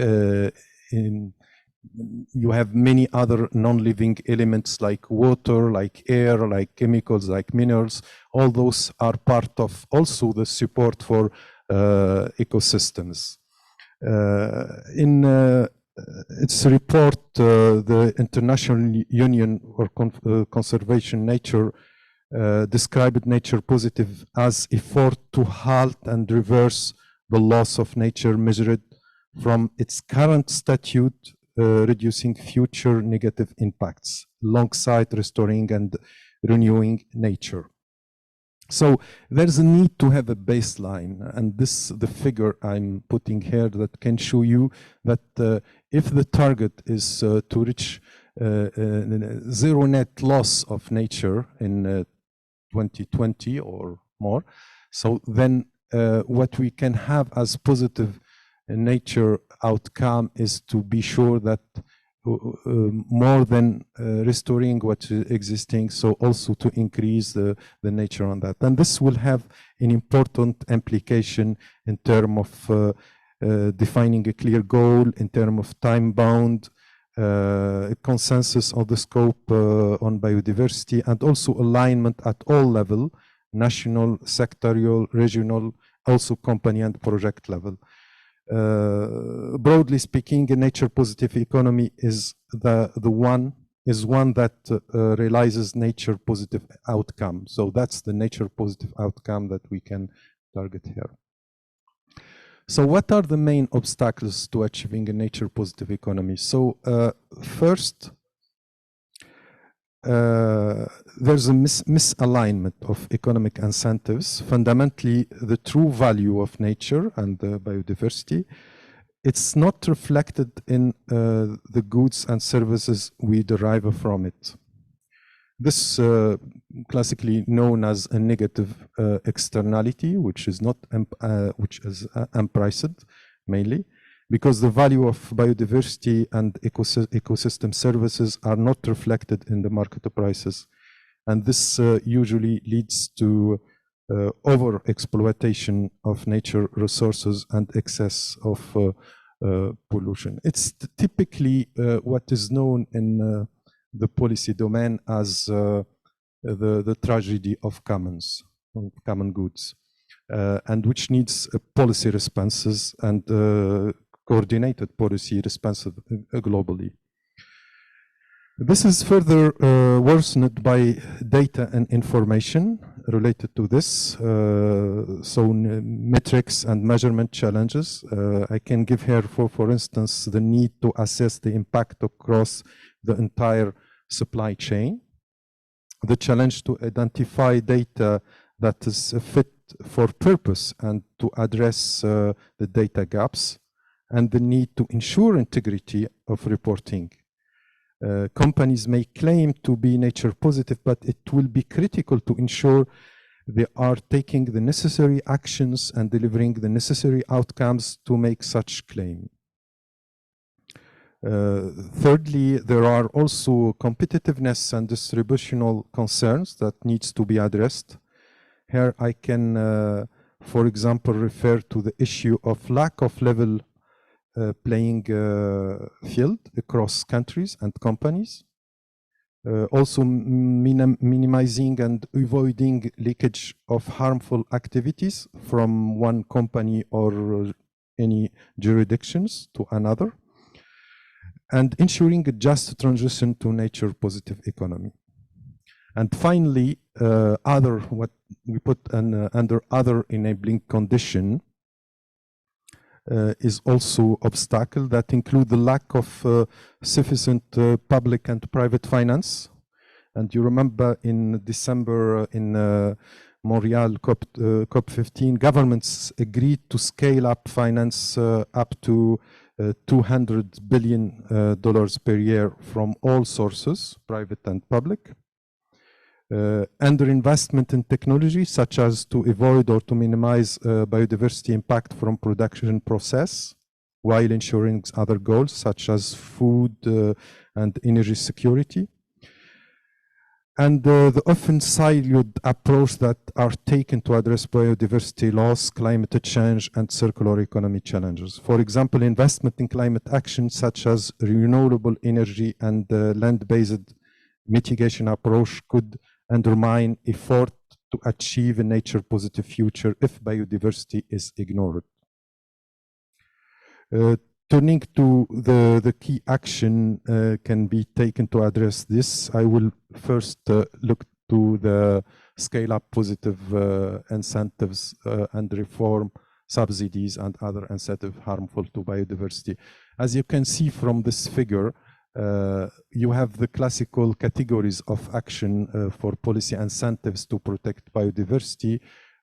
you have many other non-living elements like water, like air, like chemicals, like minerals. All those are part of also the support for ecosystems. In its report, the International Union for Conservation Nature described nature positive as effort to halt and reverse the loss of nature measured from its current statute, reducing future negative impacts alongside restoring and renewing nature. So there's a need to have a baseline, and the figure I'm putting here that can show you that if the target is to reach zero net loss of nature in 2020 or more, so then what we can have as positive nature outcome is to be sure that more than restoring what is existing, so also to increase the nature on that. And this will have an important implication in terms of defining a clear goal, in terms of time bound, consensus on the scope on biodiversity, and also alignment at all level, national, sectorial, regional, also company and project level. Broadly speaking, a nature positive economy is one that realizes nature positive outcome. So that's the nature positive outcome that we can target here. So what are the main obstacles to achieving a nature positive economy? So first, there's a misalignment of economic incentives. Fundamentally, the true value of nature and biodiversity, it's not reflected in the goods and services we derive from it. This classically known as a negative externality, which is not which is unpriced mainly, because the value of biodiversity and ecosystem services are not reflected in the market prices. And this usually leads to over-exploitation of nature resources and excess of pollution. It's typically what is known in the policy domain as the tragedy of common goods, and which needs policy responses and coordinated policy responses globally. This is further worsened by data and information related to this, so metrics and measurement challenges. I can give here, for instance, the need to assess the impact across the entire supply chain, the challenge to identify data that is fit for purpose and to address the data gaps, and the need to ensure integrity of reporting. Companies may claim to be nature positive, but it will be critical to ensure they are taking the necessary actions and delivering the necessary outcomes to make such claim. Thirdly, there are also competitiveness and distributional concerns that needs to be addressed. Here I can, for example, refer to the issue of lack of level playing field across countries and companies. Also minimizing and avoiding leakage of harmful activities from one company or any jurisdictions to another, and ensuring a just transition to nature positive economy. And finally, what we put under other enabling condition is also obstacle that include the lack of sufficient public and private finance. And you remember in December in Montreal COP15, governments agreed to scale up finance up to $200 billion per year from all sources, private and public. Underinvestment in technology, such as to avoid or to minimize biodiversity impact from production process, while ensuring other goals, such as food and energy security. And the often siloed approach that are taken to address biodiversity loss, climate change, and circular economy challenges. For example, investment in climate action, such as renewable energy and land-based mitigation approach could undermine effort to achieve a nature-positive future if biodiversity is ignored. Turning to the key action can be taken to address this, I will first look to the scale-up positive incentives and reform subsidies and other incentives harmful to biodiversity. As you can see from this figure, you have the classical categories of action for policy incentives to protect biodiversity.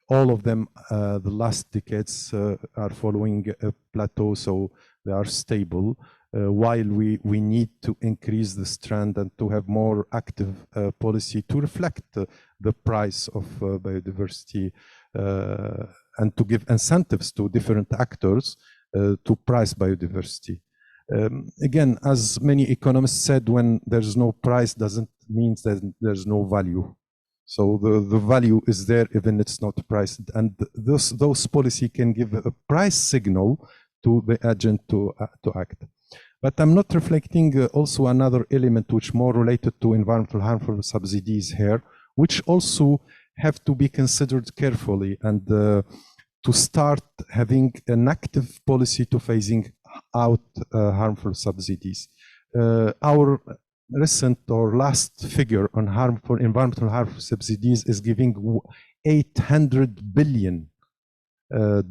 All of them, the last decades, are following a plateau, so they are stable, while we need to increase this trend and to have more active policy to reflect the price of biodiversity and to give incentives to different actors to price biodiversity. Again, as many economists said, when there's no price doesn't mean that there's no value. So the value is there even it's not priced. And those policy can give a price signal to the agent to act. But I'm not reflecting also another element which more related to environmental harmful subsidies here, which also have to be considered carefully and to start having an active policy to phasing out harmful subsidies. Our recent or last figure on environmental harmful subsidies is giving $800 billion in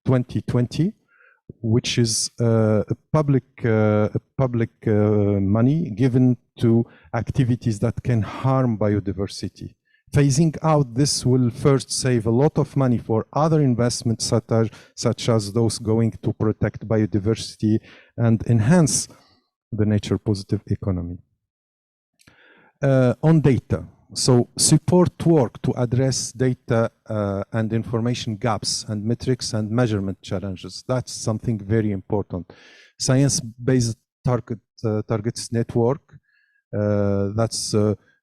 2020, which is public money given to activities that can harm biodiversity. Phasing out this will first save a lot of money for other investments such as those going to protect biodiversity and enhance the nature positive economy. On data, so support work to address data and information gaps and metrics and measurement challenges. That's something very important. Science-based targets network, that's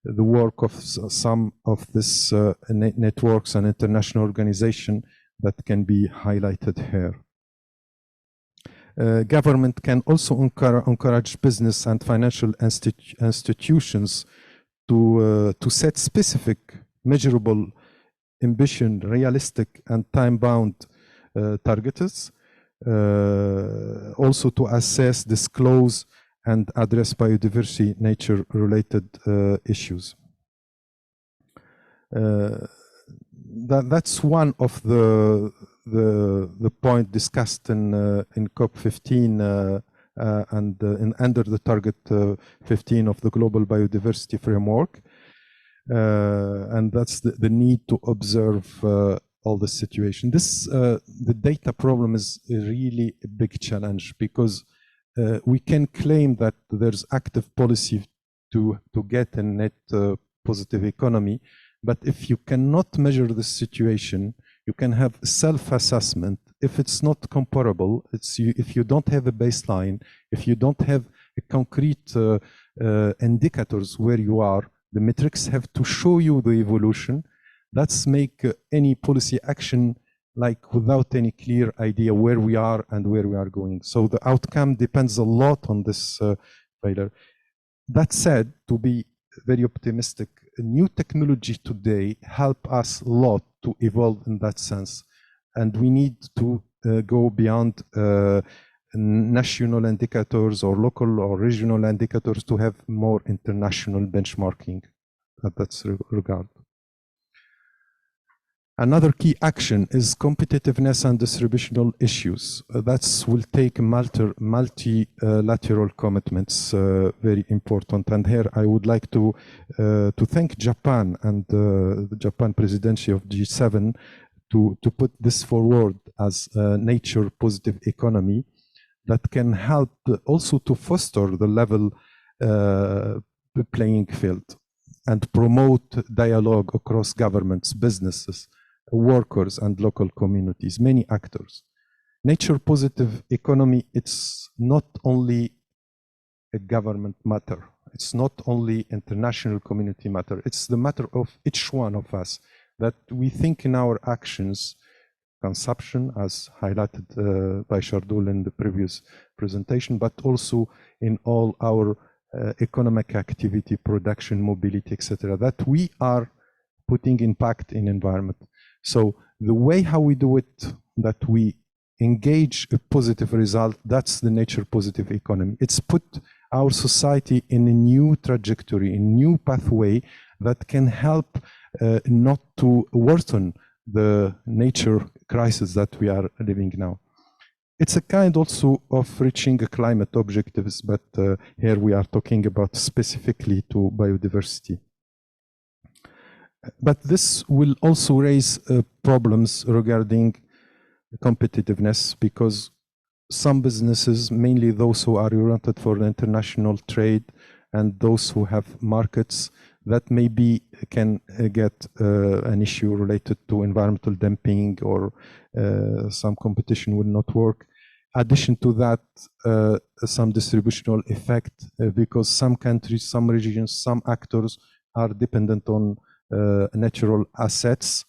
the work of some of this networks and international organization that can be highlighted here. Government can also encourage business and financial institutions to set specific, measurable, ambition, realistic, and time-bound targets. Also to assess, disclose, and address biodiversity nature-related issues. That's one of the point discussed in COP15 and under the target 15 of the global biodiversity framework. And that's the need to observe all the situation. The data problem is really a big challenge because we can claim that there's active policy to get a net positive economy, But if you cannot measure the situation, you can have self-assessment. If it's not comparable, if you don't have a baseline, if you don't have a concrete indicators where you are, the metrics have to show you the evolution. That's make any policy action like without any clear idea where we are and where we are going. So the outcome depends a lot on this failure. That said, to be very optimistic, new technology today help us a lot to evolve in that sense. And we need to go beyond national indicators or local or regional indicators to have more international benchmarking at that regard. Another key action is competitiveness and distributional issues. That will take multilateral commitments, very important. And here I would like to thank Japan and the Japan presidency of G7 to put this forward as a nature positive economy that can help also to foster the level playing field and promote dialogue across governments, businesses, workers and local communities, many actors. Nature positive economy, it's not only a government matter. It's not only international community matter. It's the matter of each one of us that we think in our actions, consumption as highlighted by Shardul in the previous presentation, but also in all our economic activity, production, mobility, etc., that we are putting impact in environment. So the way how we do it, that we engage a positive result, that's the nature positive economy. It's put our society in a new trajectory, a new pathway that can help not to worsen the nature crisis that we are living now. It's a kind also of reaching climate objectives, but here we are talking about specifically to biodiversity. But this will also raise problems regarding competitiveness, because some businesses, mainly those who are oriented for international trade and those who have markets, that maybe can get an issue related to environmental dumping or some competition will not work. Addition to that, some distributional effect, because some countries, some regions, some actors are dependent on natural assets,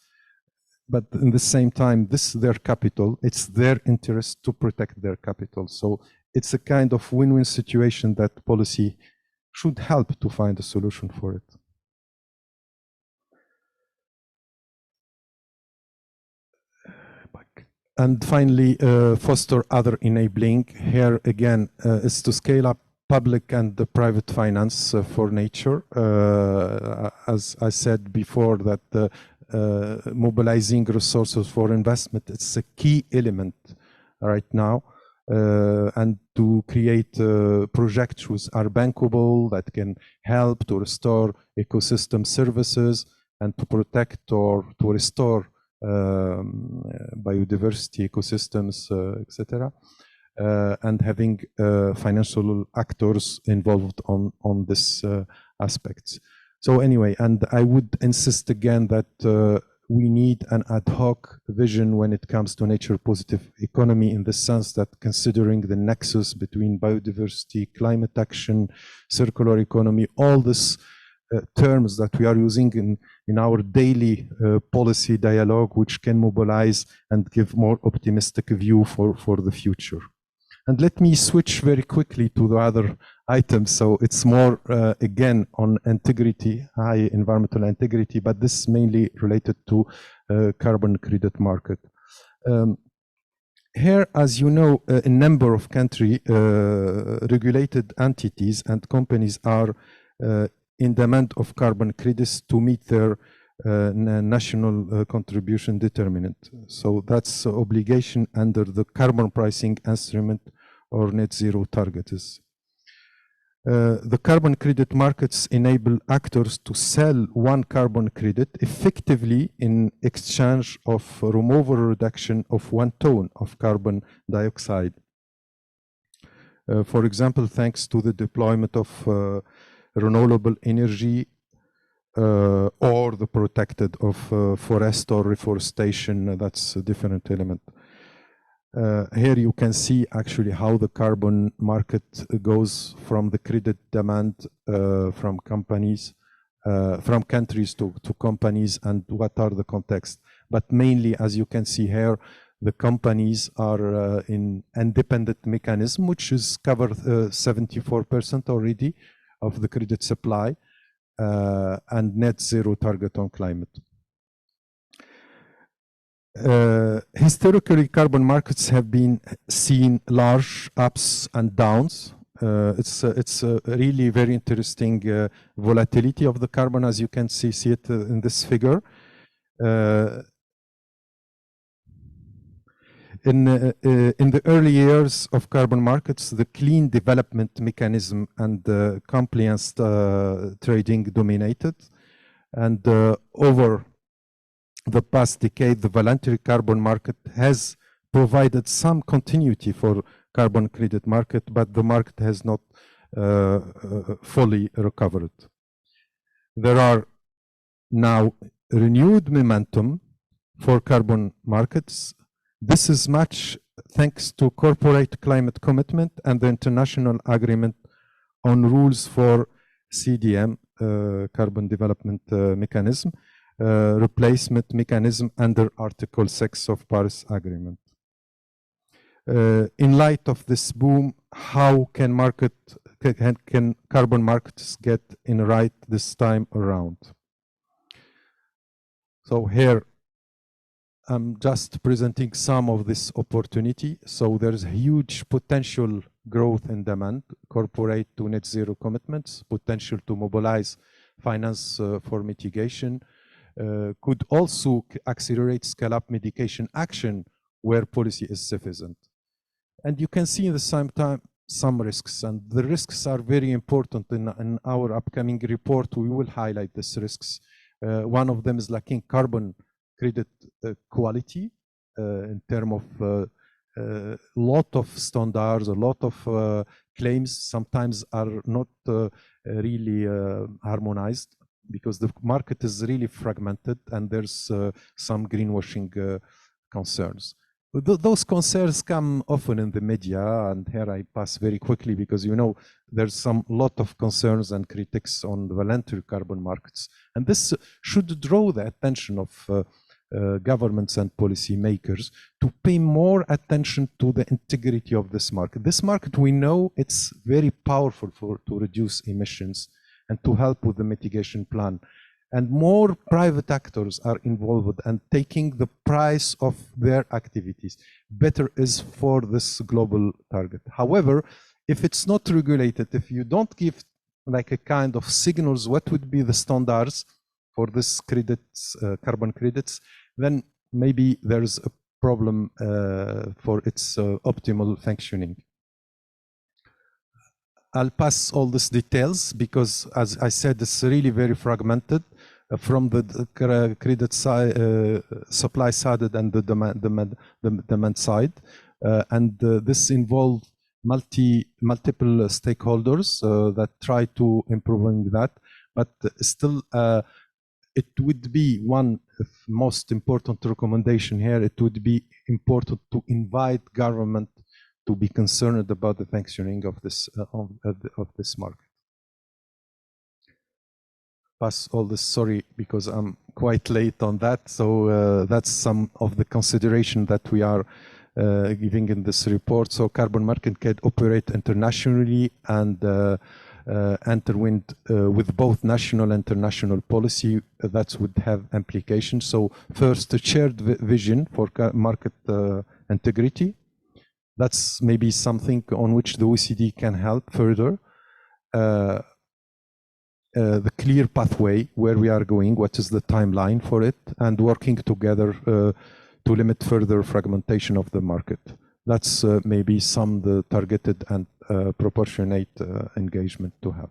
but in the same time, this is their capital. It's their interest to protect their capital. So it's a kind of win-win situation that policy should help to find a solution for it. And finally, foster other enabling. Here again is to scale up public and the private finance for nature. As I said before, that mobilizing resources for investment, it's a key element right now. And to create projects which are bankable, that can help to restore ecosystem services and to protect or to restore biodiversity ecosystems, etc. And having financial actors involved on this aspects. So anyway, and I would insist again that we need an ad hoc vision when it comes to nature positive economy, in the sense that considering the nexus between biodiversity, climate action, circular economy, all these terms that we are using in our daily policy dialogue, which can mobilize and give more optimistic view for the future. And let me switch very quickly to the other items. So it's more, again, on integrity, high environmental integrity, but this is mainly related to carbon credit market. Here, as you know, a number of country regulated entities and companies are in demand of carbon credits to meet their national contribution determinant. So that's obligation under the carbon pricing instrument or net zero targets. The carbon credit markets enable actors to sell one carbon credit effectively in exchange of removal reduction of 1 ton of carbon dioxide. For example, thanks to the deployment of renewable energy, or the protected of forest or reforestation. That's a different element. Here you can see actually how the carbon market goes from the credit demand from companies, from countries to companies, and what are the context. But mainly, as you can see here, the companies are in independent mechanism, which is covered 74% already of the credit supply, and net zero target on climate. Historically, carbon markets have been seen large ups and downs. It's a really very interesting volatility of the carbon, as you can see it in this figure. In the early years of carbon markets, the clean development mechanism and compliance trading dominated, and over the past decade, the voluntary carbon market has provided some continuity for carbon credit market, but the market has not fully recovered. There are now renewed momentum for carbon markets. This is much thanks to corporate climate commitment and the international agreement on rules for CDM, Carbon Development Mechanism, replacement mechanism under Article 6 of Paris Agreement. In light of this boom, how can carbon markets get in right this time around? So here I'm just presenting some of this opportunity. So there's huge potential growth in demand, corporate to net zero commitments, potential to mobilize finance for mitigation, could also accelerate scale-up mitigation action where policy is sufficient. And you can see at the same time some risks, and the risks are very important. In our upcoming report, we will highlight these risks. One of them is lacking carbon credit quality in terms of a lot of standards, a lot of claims sometimes are not really harmonized, because the market is really fragmented and there's some greenwashing concerns. Those concerns come often in the media, and here I pass very quickly because you know there's some lot of concerns and critics on the voluntary carbon markets, and this should draw the attention of governments and policy makers to pay more attention to the integrity of this market. This market, we know it's very powerful to reduce emissions and to help with the mitigation plan. And more private actors are involved and taking the price of their activities. Better is for this global target. However, if it's not regulated, if you don't give like a kind of signals, what would be the standards for this credits, carbon credits, then maybe there's a problem for its optimal functioning. I'll pass all these details because, as I said, it's really very fragmented from the credit side, supply side and the demand side. And this involves multiple stakeholders that try to improving that, but still it would be one of most important recommendation here. It would be important to invite government to be concerned about the functioning of this market. Pass all this, sorry, because I'm quite late on that. So that's some of the consideration that we are giving in this report. So carbon market can operate internationally and intertwined with both national and international policy that would have implications. So first, a shared vision for market integrity. That's maybe something on which the OECD can help further. The clear pathway where we are going, what is the timeline for it, and working together to limit further fragmentation of the market. That's maybe some the targeted and proportionate engagement to have.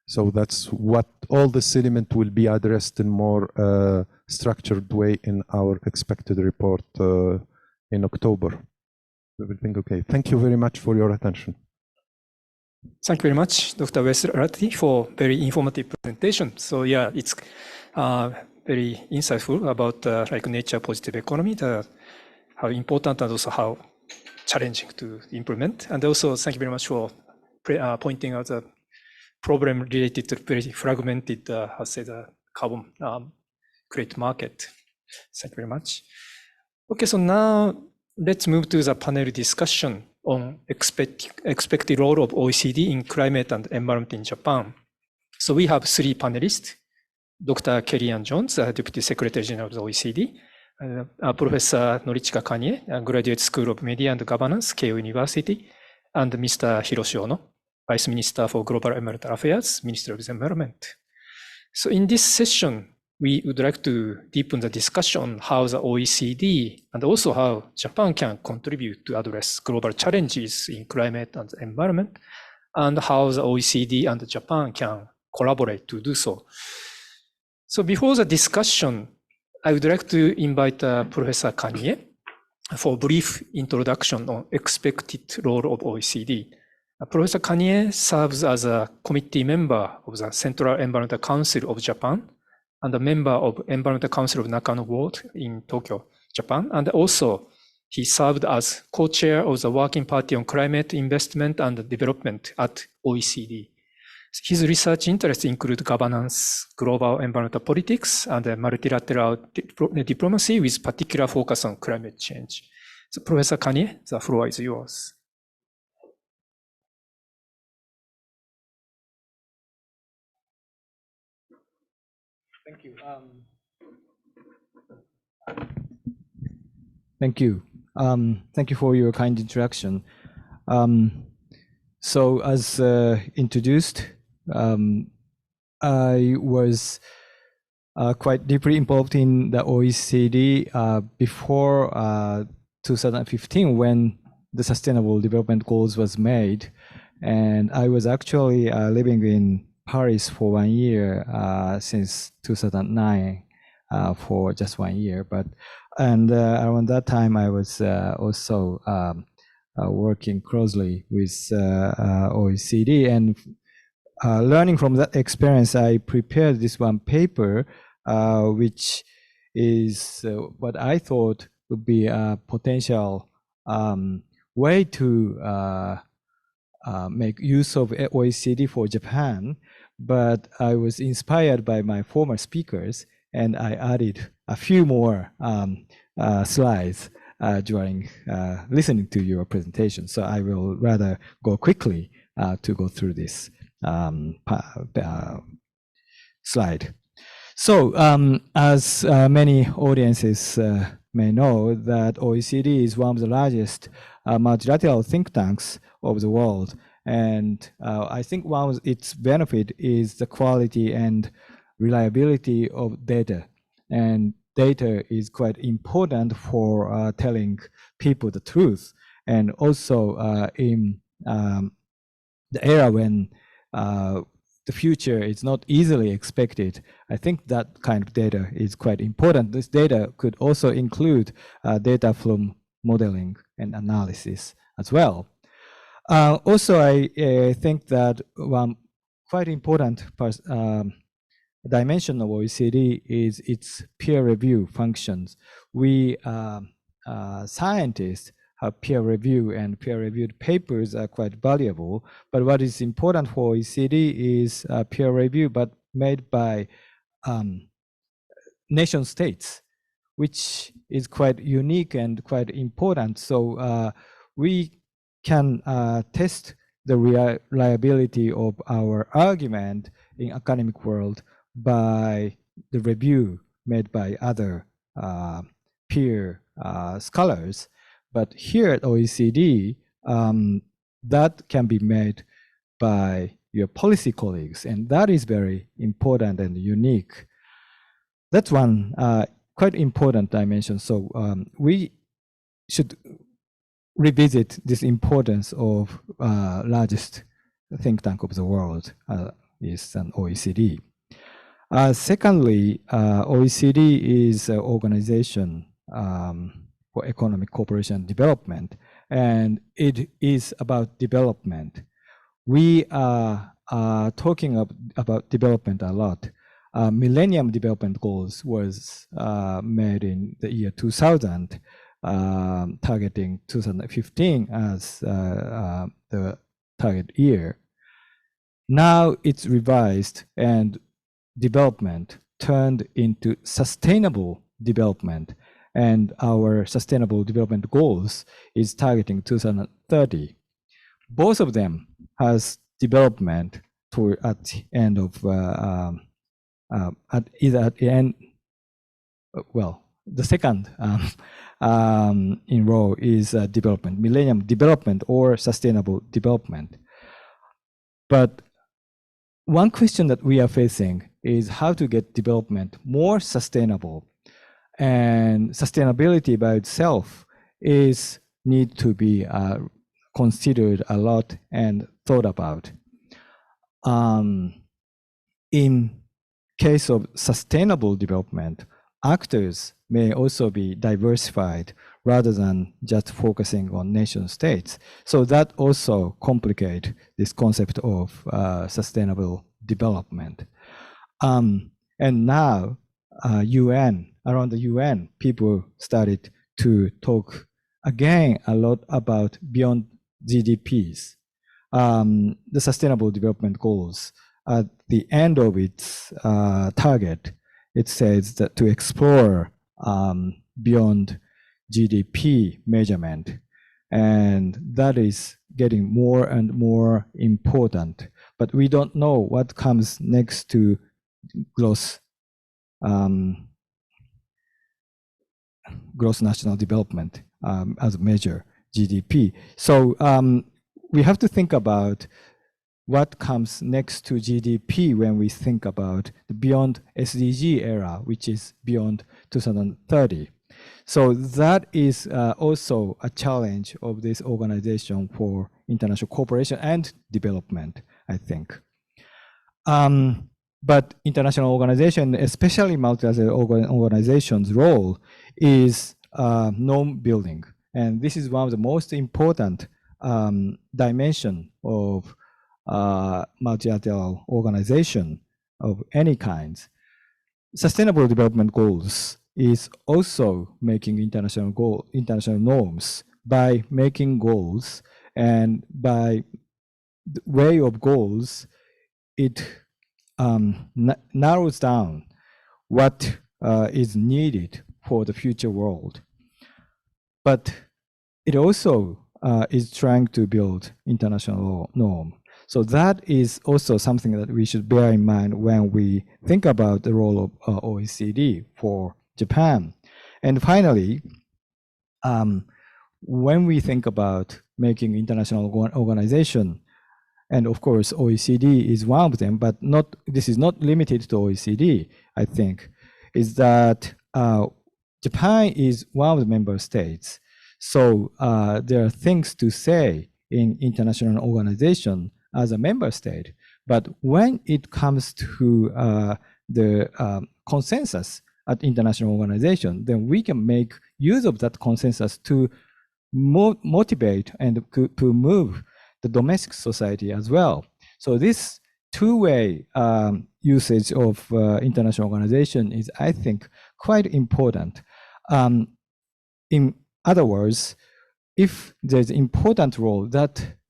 So that's what all this element will be addressed in more structured way in our expected report in October. Everything okay? Thank you very much for your attention. Thank you very much, Dr. Westerati, for very informative presentation. So yeah, it's very insightful about like nature positive economy, how important and also how challenging to implement. And also thank you very much for pointing out the problem related to very fragmented, the carbon credit market. Thank you very much. Okay, so now let's move to the panel discussion on expected role of OECD in climate and environment in Japan. So we have three panelists: Dr. Kellyanne Jones, Deputy Secretary General of the OECD, Professor Norichika Kanye, Graduate School of Media and Governance, Keio University, and Mr. Hiroshi Ono, Vice Minister for Global Environmental Affairs, Ministry of the Environment. So in this session, we would like to deepen the discussion on how the OECD and also how Japan can contribute to address global challenges in climate and environment, and how the OECD and Japan can collaborate to do so. So before the discussion, I would like to invite Professor Kanye for a brief introduction on expected role of OECD. Professor Kanye serves as a committee member of the Central Environmental Council of Japan and a member of Environmental Council of Nakano Ward in Tokyo, Japan. And also he served as co-chair of the Working Party on Climate Investment and Development at OECD. His research interests include governance, global environmental politics, and multilateral diplomacy with particular focus on climate change. So Professor Kanye, the floor is yours. Thank you. Thank you. Thank you for your kind introduction. So as introduced, I was quite deeply involved in the OECD before 2015 when the Sustainable Development Goals was made. And I was actually living in Paris for 1 year since 2009 for just 1 year. And around that time, I was also working closely with OECD, and learning from that experience, I prepared this one paper, which is what I thought would be a potential way to make use of OECD for Japan. But I was inspired by my former speakers, and I added a few more slides during listening to your presentation. So I will rather go quickly to go through this slide. So as many audiences may know, that OECD is one of the largest multilateral think tanks of the world. And I think one of its benefit is the quality and reliability of data. And data is quite important for telling people the truth. And also in the era when the future is not easily expected, I think that kind of data is quite important. This data could also include data from modeling and analysis as well. Also, I think that one quite important dimension of OECD is its peer review functions. We scientists have peer review, and peer reviewed papers are quite valuable. But what is important for OECD is peer review, but made by nation states, which is quite unique and quite important. So we can test the reliability of our argument in academic world by the review made by other peer scholars. But here at OECD, that can be made by your policy colleagues, and that is very important and unique. That's one quite important dimension. So we should revisit this importance of largest think tank of the world is an OECD. Secondly, OECD is an organization for economic cooperation and development, and it is about development. we are talking about development a lot. Millennium Development Goals was made in the year 2000, targeting 2015 as the target year. Now it's revised and development turned into sustainable development, and our sustainable development goals is targeting 2030. Both of them has development to at the end of the second in row is development, Millennium Development or Sustainable Development. But one question that we are facing is how to get development more sustainable, and sustainability by itself is need to be considered a lot and thought about. In case of sustainable development, actors may also be diversified rather than just focusing on nation states. So that also complicates this concept of sustainable development. And now around the UN, people started to talk again a lot about beyond GDPs. The Sustainable Development Goals, at the end of its target, it says that to explore beyond GDP measurement, and that is getting more and more important. But we don't know what comes next to gross national development as a measure, GDP. So we have to think about what comes next to GDP when we think about the beyond SDG era, which is beyond 2030. So that is also a challenge of this organization for international cooperation and development, I think. But international organization, especially multilateral organizations' role is norm building. And this is one of the most important dimension of multilateral organization of any kind. Sustainable development goals is also making international norms by making goals, and by the way of goals, it narrows down what is needed for the future world. But it also is trying to build international norm. So that is also something that we should bear in mind when we think about the role of OECD for Japan. And finally, when we think about making international organization, and of course OECD is one of them, but this is not limited to OECD, I think, is that Japan is one of the member states. So there are things to say in international organization as a member state, but when it comes to the consensus at international organization, then we can make use of that consensus to motivate and to move the domestic society as well. So this two-way usage of international organization is, I think, quite important. In other words, if there's important role,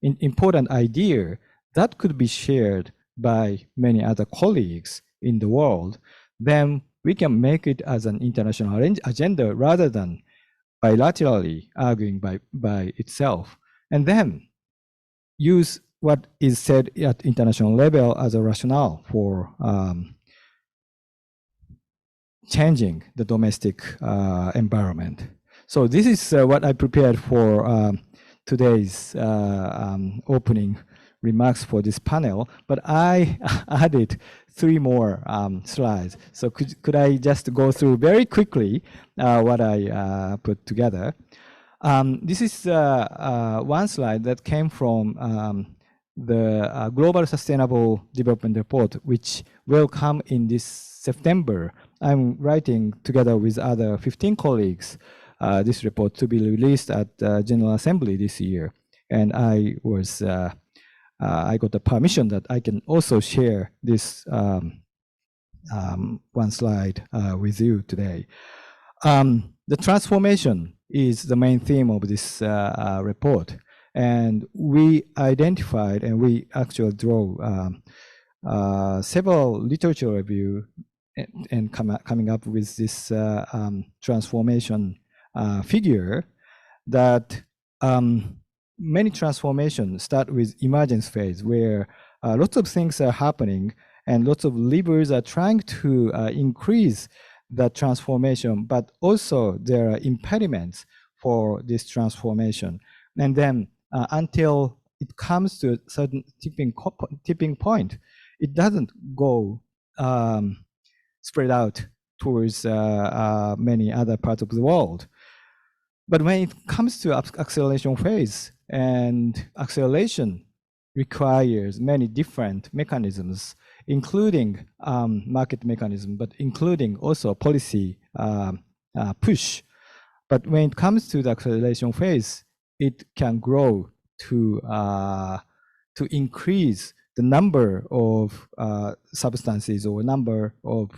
important idea that could be shared by many other colleagues in the world, then we can make it as an international agenda rather than bilaterally arguing by itself, and then use what is said at international level as a rationale for changing the domestic environment. So this is what I prepared for today's opening remarks for this panel, but I added 3 more slides. So could I just go through very quickly what I put together? This is one slide that came from the Global Sustainable Development Report, which will come in this September. I'm writing together with other 15 colleagues this report to be released at General Assembly this year. And I was I got the permission that I can also share this one slide with you today. The transformation is the main theme of this report. And we identified and we actually draw several literature review and coming up with this transformation figure that many transformations start with emergence phase, where lots of things are happening and lots of levers are trying to increase the transformation, but also there are impediments for this transformation. And then until it comes to a certain tipping point, it doesn't go spread out towards many other parts of the world. But when it comes to acceleration phase, and acceleration requires many different mechanisms, including market mechanism, but including also policy push. But when it comes to the acceleration phase, it can grow to increase the number of substances or number of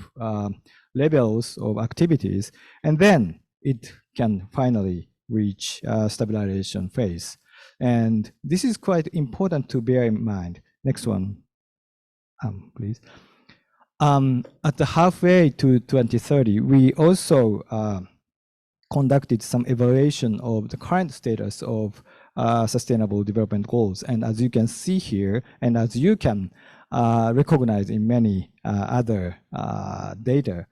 levels of activities, and then it can finally reach stabilization phase. And this is quite important to bear in mind. Next one, please. At the halfway to 2030, we also conducted some evaluation of the current status of sustainable development goals. And as you can see here, and as you can recognize in many other data,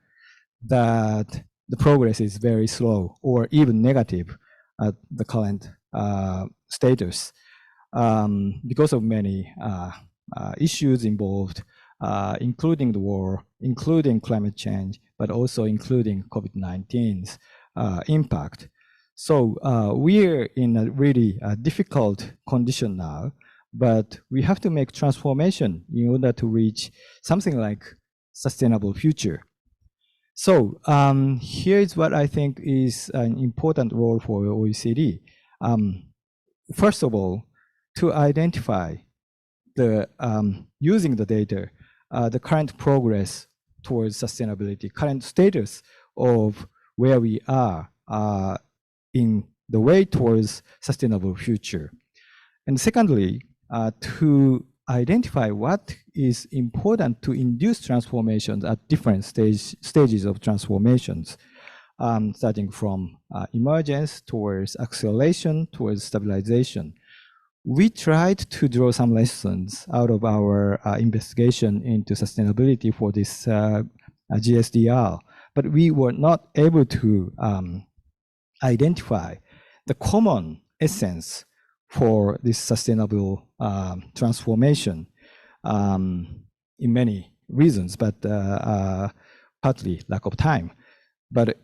that the progress is very slow or even negative at the current status because of many issues involved, including the war, including climate change, but also including COVID-19's impact. So we're in a really difficult condition now, but we have to make transformation in order to reach something like sustainable future. So here is what I think is an important role for OECD. First of all, to identify the using the data, the current progress towards sustainability, current status of where we are in the way towards sustainable future. And secondly, to identify what is important to induce transformations at different stages of transformations, starting from emergence towards acceleration, towards stabilization. We tried to draw some lessons out of our investigation into sustainability for this GSDR, but we were not able to identify the common essence for this sustainable transformation in many reasons, but partly lack of time. But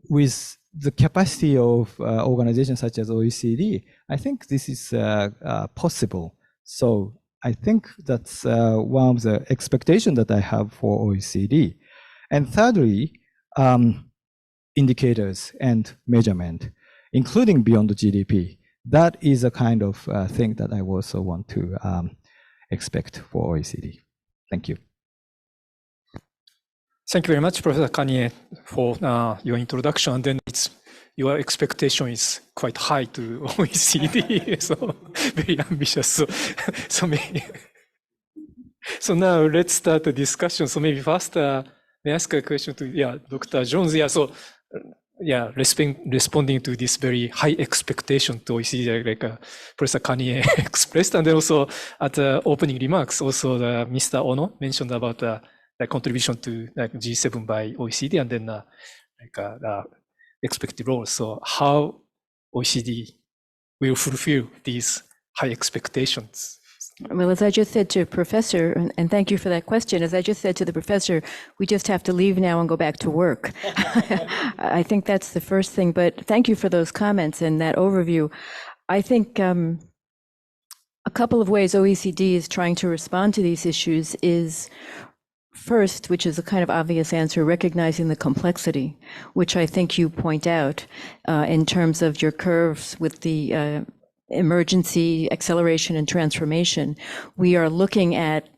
with the capacity of organizations such as OECD, I think this is possible. So I think that's one of the expectations that I have for OECD. And thirdly, indicators and measurement, including beyond the GDP. That is a kind of thing that I also want to expect for OECD. Thank you. Thank you very much, Professor Kanye, for your introduction. And then your expectation is quite high to OECD, so very ambitious. So now let's start the discussion. So maybe first, may I ask a question to Dr. Jones? Responding to this very high expectation to OECD, like Professor Kanye expressed, and then also at the opening remarks, also Mr. Ono mentioned about the contribution to G7 by OECD, and then expected role. So how OECD will fulfill these high expectations? Well, as I just said to Professor, and thank you for that question, as I just said to the Professor, we just have to leave now and go back to work. I think that's the first thing, but thank you for those comments and that overview. I think a couple of ways OECD is trying to respond to these issues is first, which is a kind of obvious answer, recognizing the complexity, which I think you point out in terms of your curves with the emergency, acceleration, and transformation, we are looking at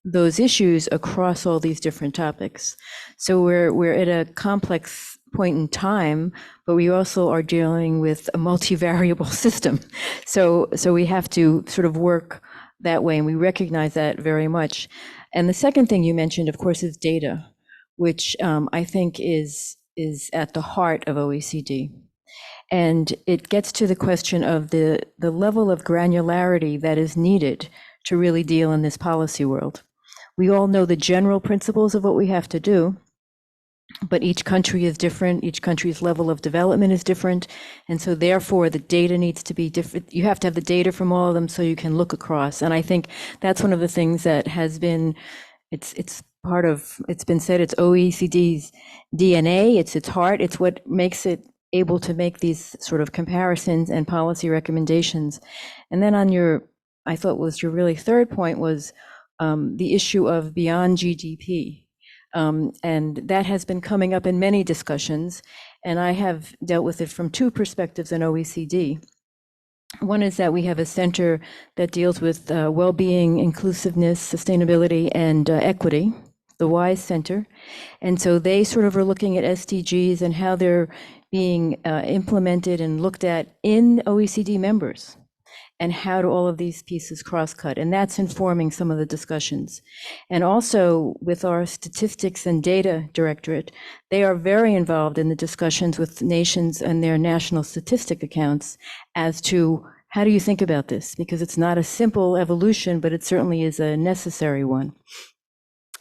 those issues across all these different topics. So we're at a complex point in time, but we also are dealing with a multivariable system. So we have to sort of work that way, and we recognize that very much. And the second thing you mentioned, of course, is data, which I think is at the heart of OECD. And it gets to the question of the level of granularity that is needed to really deal in this policy world. We all know the general principles of what we have to do, but each country is different. Each country's level of development is different. And so therefore the data needs to be different. You have to have the data from all of them so you can look across. And I think that's one of the things that has been, it's part of, it's been said, it's OECD's DNA, it's its heart, it's what makes it able to make these sort of comparisons and policy recommendations. And then on your, I thought was your really third point was the issue of beyond GDP. And that has been coming up in many discussions, and I have dealt with it from two perspectives in OECD. One is that we have a center that deals with well-being, inclusiveness, sustainability, and equity, the WISE Center. And so they sort of are looking at SDGs and how they're being implemented and looked at in OECD members, and how do all of these pieces cross-cut, and that's informing some of the discussions. And also with our statistics and data directorate, they are very involved in the discussions with nations and their national statistic accounts as to how do you think about this? Because it's not a simple evolution, but it certainly is a necessary one.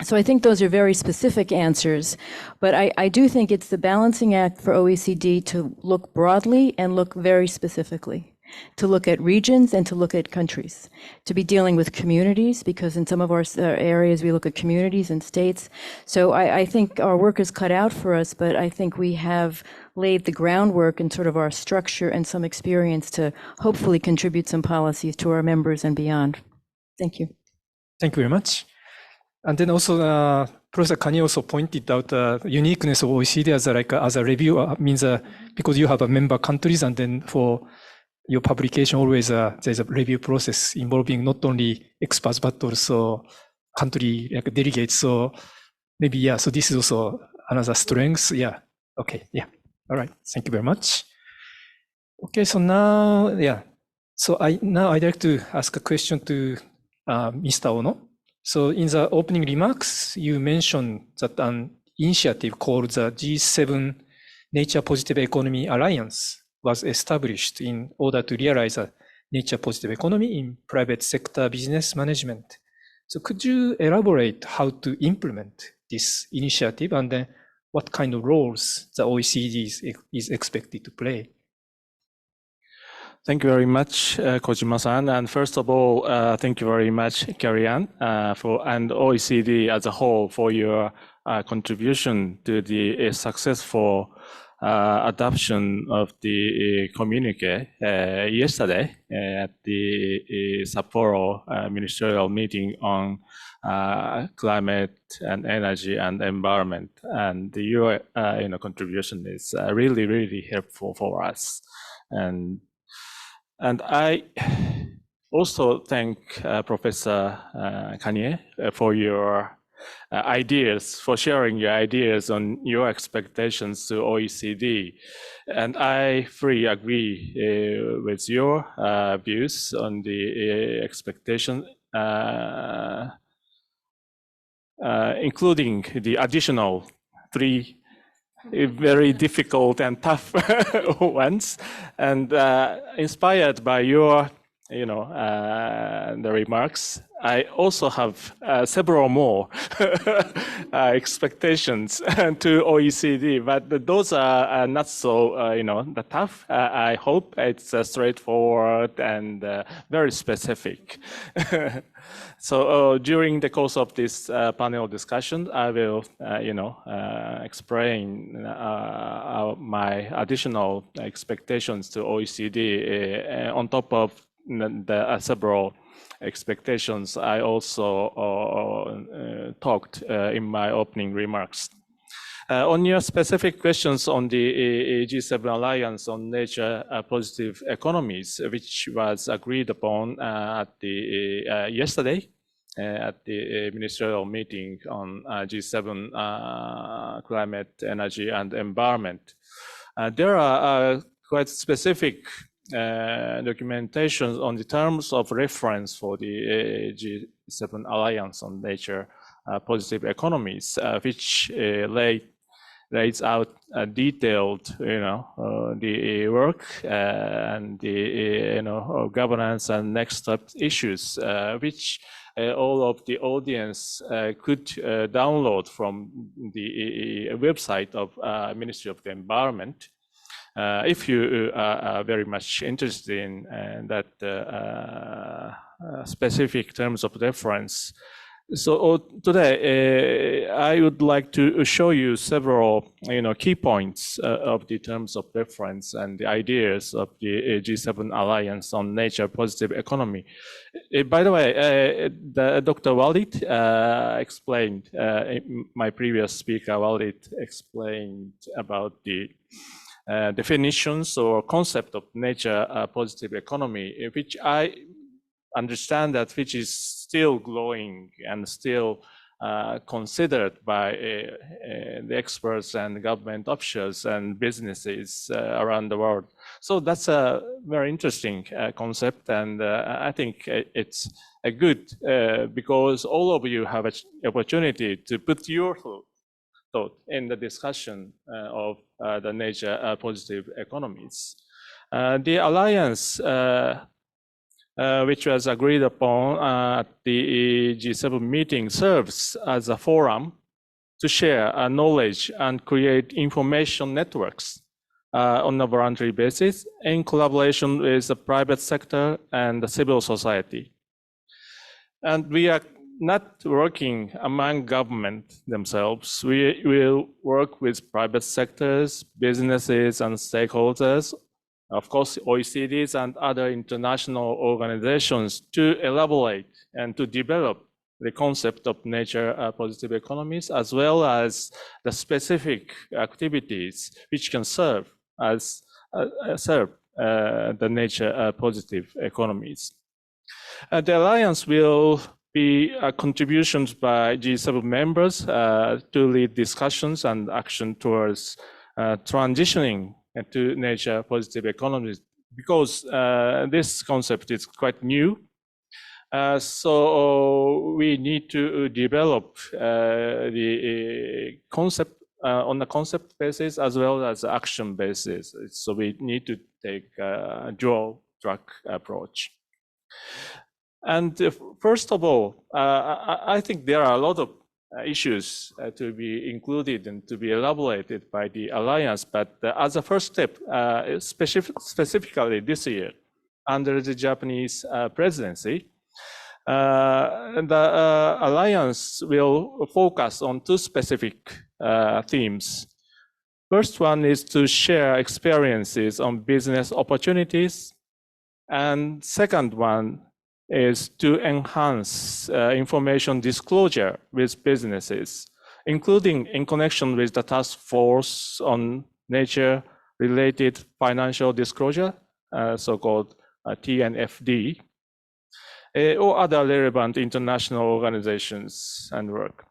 So I think those are very specific answers, but I do think it's the balancing act for OECD to look broadly and look very specifically, to look at regions and to look at countries, to be dealing with communities, because in some of our areas we look at communities and states. So I think our work is cut out for us, but I think we have laid the groundwork and sort of our structure and some experience to hopefully contribute some policies to our members and beyond. Thank you. Thank you very much. And then also, Professor Kanye also pointed out the uniqueness of OECD as a review means because you have a member countries, and then for your publication always there's a review process involving not only experts but also country like delegates. So maybe so this is also another strength. Okay. All right. Thank you very much. Okay. So now So I'd like to ask a question to Mr. Ono. So in the opening remarks, you mentioned that an initiative called the G7 Nature Positive Economy Alliance was established in order to realize a nature positive economy in private sector business management. So could you elaborate how to implement this initiative, and then what kind of roles the OECD is expected to play? Thank you very much, Kojima-san. And first of all, thank you very much, Carrie-Ann, and OECD as a whole for your contribution to the successful adoption of the communique yesterday at the Sapporo Ministerial Meeting on climate and energy and environment. And your contribution is really, really helpful for us. And I also thank Professor Kanye for your ideas, for sharing your ideas on your expectations to OECD. And I fully agree with your views on the expectation, including the additional 3 very difficult and tough ones, and inspired by your, the remarks, I also have several more expectations to OECD, but those are not so, the tough. I hope it's straightforward and very specific. So during the course of this panel discussion, I will, explain my additional expectations to OECD on top of the several expectations I also talked in my opening remarks. On your specific questions on the G7 Alliance on Nature Positive Economies, which was agreed upon at the yesterday at the ministerial meeting on G7 climate, energy, and environment, there are quite specific documentations on the terms of reference for the G7 Alliance on Nature Positive Economies, which lays out detailed, the work and the governance and next step issues, which all of the audience could download from the website of Ministry of the Environment. If you are very much interested in that specific terms of reference. So today I would like to show you several key points of the terms of reference and the ideas of the G7 Alliance on Nature Positive Economy. By the way, Dr. Walid explained, my previous speaker Walid explained about the definitions or concept of nature positive economy, which I understand that which is still growing and still considered by the experts and government officials and businesses around the world. So that's a very interesting concept, and I think it's a good because all of you have an opportunity to put your thought in the discussion of the nature positive economies. The alliance which was agreed upon at the G7 meeting serves as a forum to share knowledge and create information networks on a voluntary basis in collaboration with the private sector and the civil society. And we are not working among government themselves. We will work with private sectors, businesses, and stakeholders, of course, OECDs and other international organizations, to elaborate and to develop the concept of nature positive economies, as well as the specific activities which can serve as the nature positive economies. The alliance will be contributions by G7 members to lead discussions and action towards transitioning to nature positive economies, because this concept is quite new. So we need to develop the concept on a concept basis as well as action basis. So we need to take a dual track approach. And first of all, I think there are a lot of issues to be included and to be elaborated by the alliance, but as a first step, specifically this year, under the Japanese presidency, the alliance will focus on two specific themes. First one is to share experiences on business opportunities, and second one is to enhance information disclosure with businesses, including in connection with the task force on nature-related financial disclosure, so-called TNFD, or other relevant international organizations and work.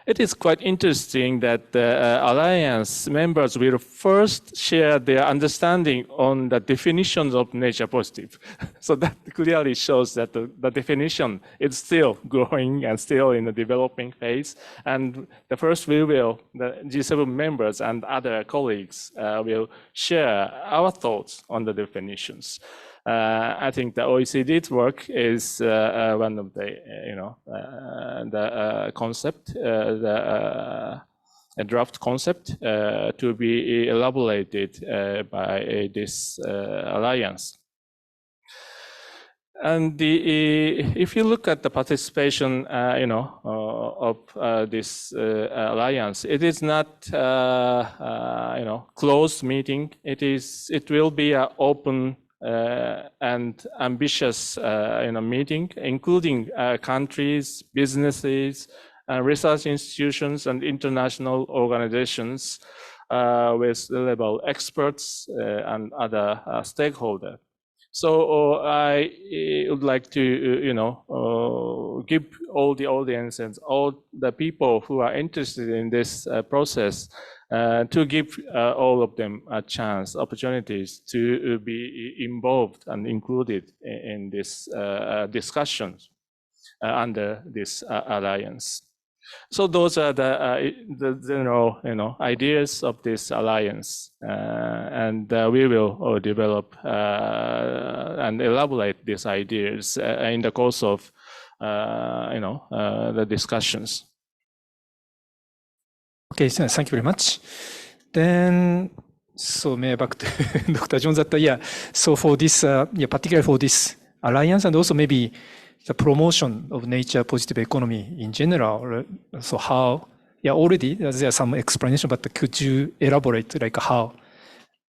It is quite interesting that the Alliance members will first share their understanding on the definitions of nature positive. So that clearly shows that the definition is still growing and still in the developing phase. And the first the G7 members and other colleagues will share our thoughts on the definitions. I think the OECD's work is one of the, the concept, the draft concept to be elaborated by this alliance. And if you look at the participation, of this alliance, it is not, closed meeting. It will be an open and ambitious meeting, including countries, businesses, research institutions and international organizations with level experts and other stakeholders. So I would like to, give all the audience and all the people who are interested in this process to give all of them a chance, opportunities to be involved and included in this discussions under this alliance. So those are the general, ideas of this alliance, and we will develop and elaborate these ideas in the course of, the discussions. Okay, so thank you very much. Then, so maybe back to Dr. Jones. So for this, particularly for this alliance, and also maybe the promotion of nature positive economy in general. So how, already there's some explanation, but could you elaborate like how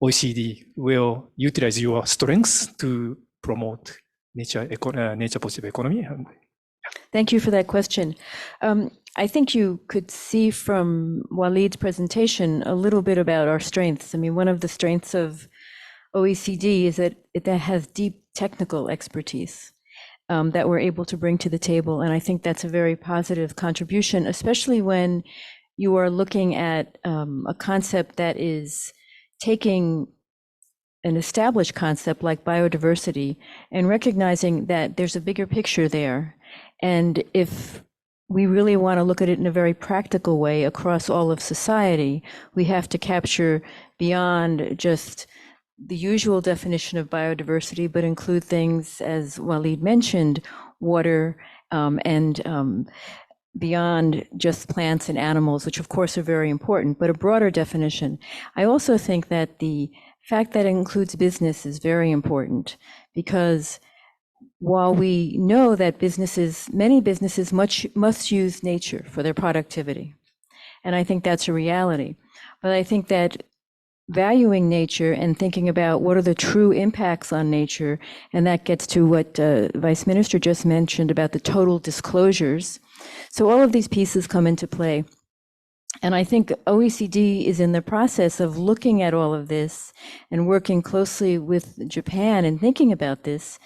OECD will utilize your strengths to promote nature positive economy? Thank you for that question. I think you could see from Walid's presentation a little bit about our strengths. I mean, one of the strengths of OECD is that it has deep technical expertise that we're able to bring to the table. And I think that's a very positive contribution, especially when you are looking at a concept that is taking an established concept like biodiversity and recognizing that there's a bigger picture there. And if we really want to look at it in a very practical way across all of society, we have to capture beyond just the usual definition of biodiversity, but include things, as Walid mentioned, water and beyond just plants and animals, which of course are very important, but a broader definition. I also think that the fact that it includes business is very important, because while we know that many businesses must use nature for their productivity, and I think that's a reality, but I think that valuing nature and thinking about what are the true impacts on nature, and that gets to what Vice Minister just mentioned about the total disclosures. So all of these pieces come into play. And I think OECD is in the process of looking at all of this and working closely with Japan and thinking about this.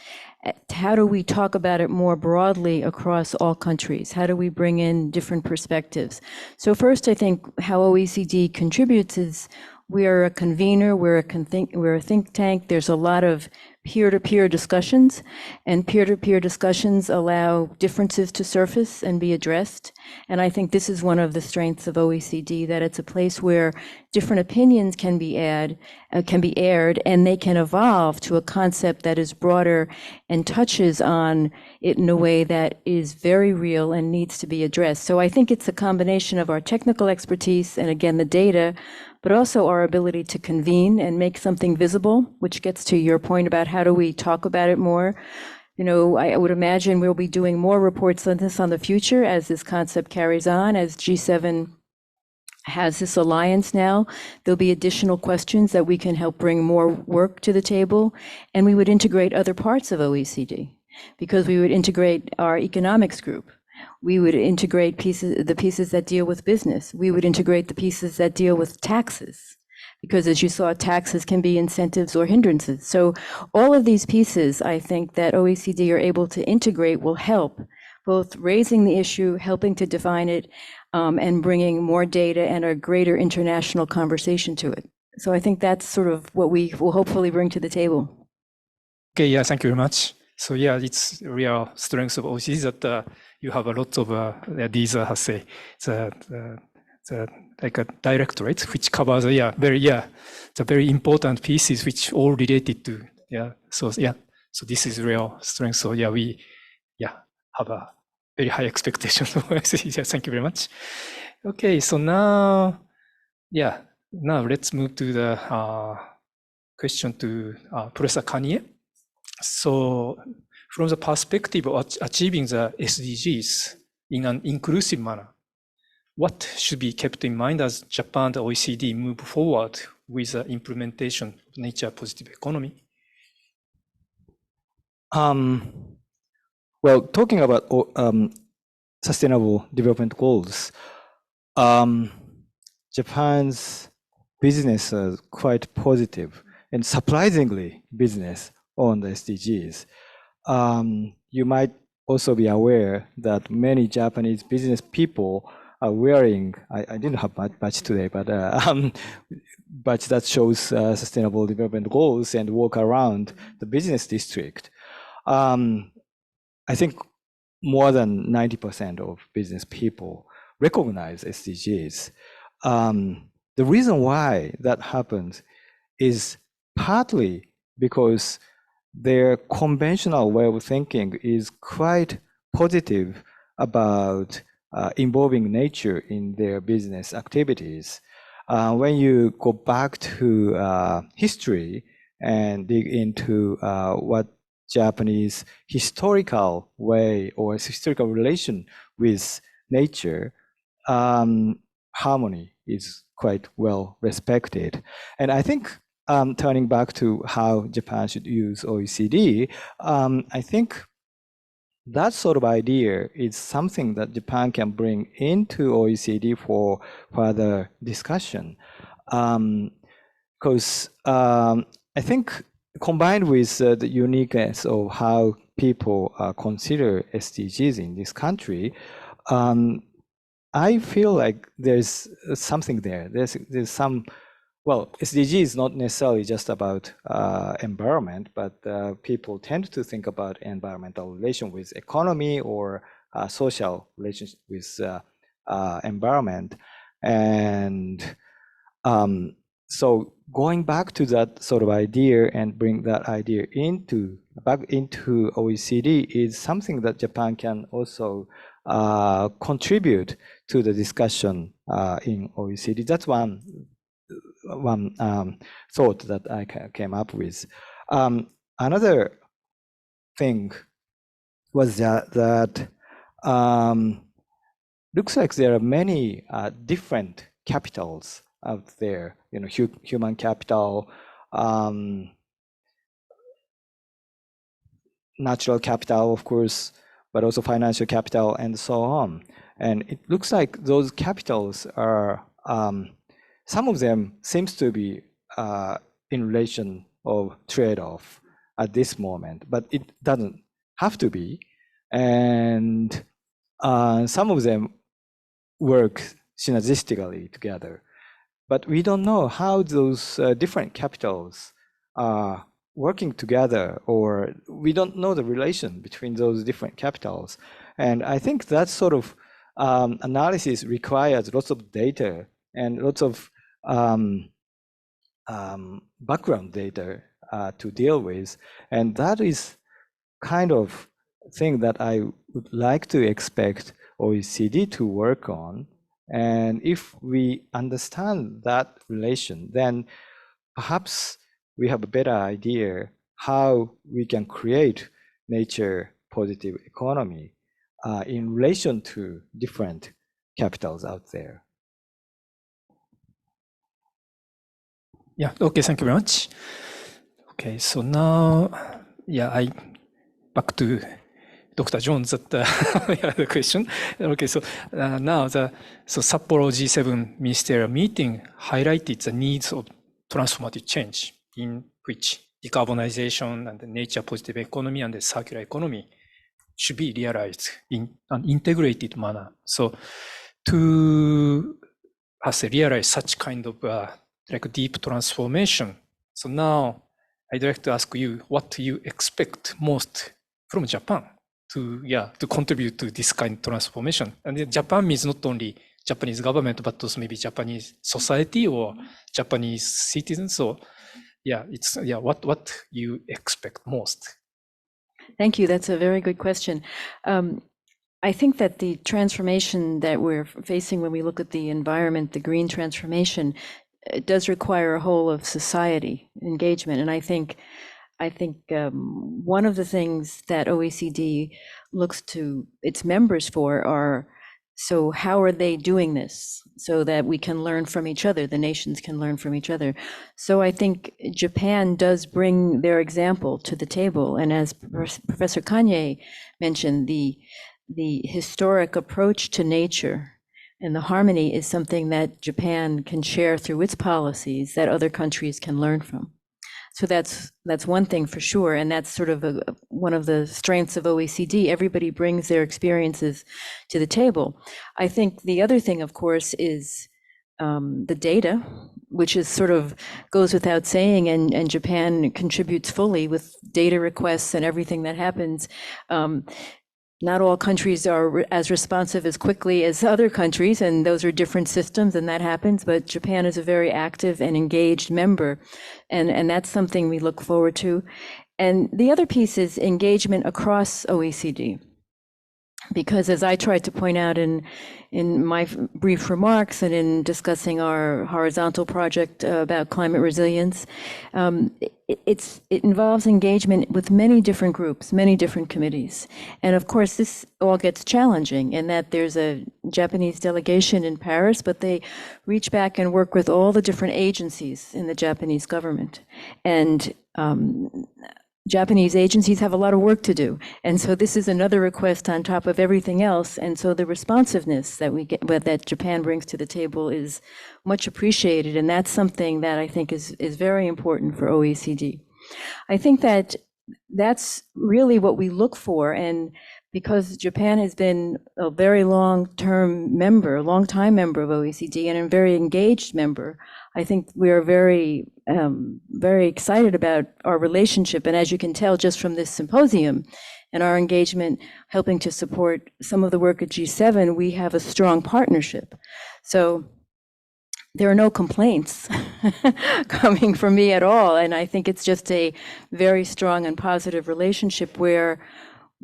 How do we talk about it more broadly across all countries? How do we bring in different perspectives? So first, I think how OECD contributes is we are a convener, we're a think tank. There's a lot of peer-to-peer discussions, and peer-to-peer discussions allow differences to surface and be addressed. And I think this is one of the strengths of OECD, that it's a place where different opinions can be aired, and they can evolve to a concept that is broader and touches on it in a way that is very real and needs to be addressed. So I think it's a combination of our technical expertise and, again, the data, but also our ability to convene and make something visible, which gets to your point about how do we talk about it more. I would imagine we'll be doing more reports on this on the future as this concept carries on, as G7 has this alliance now. There'll be additional questions that we can help bring more work to the table, and we would integrate other parts of OECD, because we would integrate our economics group. We would integrate the pieces that deal with business. We would integrate the pieces that deal with taxes, because as you saw, taxes can be incentives or hindrances. So all of these pieces, I think that OECD are able to integrate will help, both raising the issue, helping to define it, and bringing more data and a greater international conversation to it. So I think that's sort of what we will hopefully bring to the table. Okay, yeah, thank you very much. So yeah, it's real strength of OECD that you have a lot of these, like a directorate which covers the very important pieces which all related to So this is real strength. So yeah, we have a very high expectation. Thank you very much. Okay, so now let's move to the question to Professor Kanye. So from the perspective of achieving the SDGs in an inclusive manner, what should be kept in mind as Japan and OECD move forward with the implementation of nature positive economy? Well, talking about Sustainable Development Goals, Japan's business is quite positive and surprisingly business on the SDGs. You might also be aware that many Japanese business people are wearing, I didn't have my badge today, but badge that shows Sustainable Development Goals and walk around the business district. I think more than 90% of business people recognize SDGs. The reason why that happens is partly because their conventional way of thinking is quite positive about involving nature in their business activities. When you go back to history and dig into what Japanese historical way or historical relation with nature, harmony is quite well respected. And I think turning back to how Japan should use OECD, I think that sort of idea is something that Japan can bring into OECD for further discussion. Because I think combined with the uniqueness of how people consider SDGs in this country, I feel like there's something there. There's some, well, SDG is not necessarily just about environment, but people tend to think about environmental relation with economy or social relations with environment. And so going back to that sort of idea and bring that idea back into OECD is something that Japan can also contribute to the discussion in OECD. That's one thought that I came up with. Another thing was that looks like there are many different capitals out there, you know, human capital, natural capital, of course, but also financial capital and so on. And it looks like those capitals are, some of them seems to be in relation of trade-off at this moment, but it doesn't have to be. And some of them work synergistically together. But we don't know how those different capitals are working together, or we don't know the relation between those different capitals. And I think that sort of analysis requires lots of data and lots of background data to deal with. And that is kind of thing that I would like to expect OECD to work on. And if we understand that relation, then perhaps we have a better idea how we can create nature positive economy in relation to different capitals out there. Yeah, okay, thank you very much. Okay, so now, yeah, back to Dr. Jones, that the question. Okay, so now Sapporo G7 Ministerial Meeting highlighted the needs of transformative change, in which decarbonization and the nature positive economy and the circular economy should be realized in an integrated manner. So to realize such kind of like deep transformation. So now I'd like to ask you what you expect most from Japan to contribute to this kind of transformation. And Japan means not only Japanese government, but also maybe Japanese society or Japanese citizens. So what you expect most? Thank you. That's a very good question. I think that the transformation that we're facing when we look at the environment, the green transformation, it does require a whole of society engagement. And I think one of the things that OECD looks to its members for are, so how are they doing this so that we can learn from each other, the nations can learn from each other. So I think Japan does bring their example to the table. And as Professor Kanye mentioned, the historic approach to nature and the harmony is something that Japan can share through its policies that other countries can learn from. So that's one thing for sure, and that's sort of one of the strengths of OECD. Everybody brings their experiences to the table. I think the other thing, of course, is the data, which is sort of goes without saying, and Japan contributes fully with data requests and everything that happens. Not all countries are as responsive as quickly as other countries, and those are different systems, and that happens, but Japan is a very active and engaged member, and that's something we look forward to. And the other piece is engagement across OECD. Because as I tried to point out in my brief remarks and in discussing our horizontal project about climate resilience, it involves engagement with many different groups, many different committees. And of course, this all gets challenging in that there's a Japanese delegation in Paris, but they reach back and work with all the different agencies in the Japanese government. And Japanese agencies have a lot of work to do. And so this is another request on top of everything else. And so the responsiveness that we get, that Japan brings to the table is much appreciated. And that's something that I think is very important for OECD. I think that that's really what we look for. And because Japan has been a very long-time member of OECD and a very engaged member, I think we are very, very excited about our relationship. And as you can tell just from this symposium and our engagement helping to support some of the work at G7, we have a strong partnership. So there are no complaints coming from me at all. And I think it's just a very strong and positive relationship where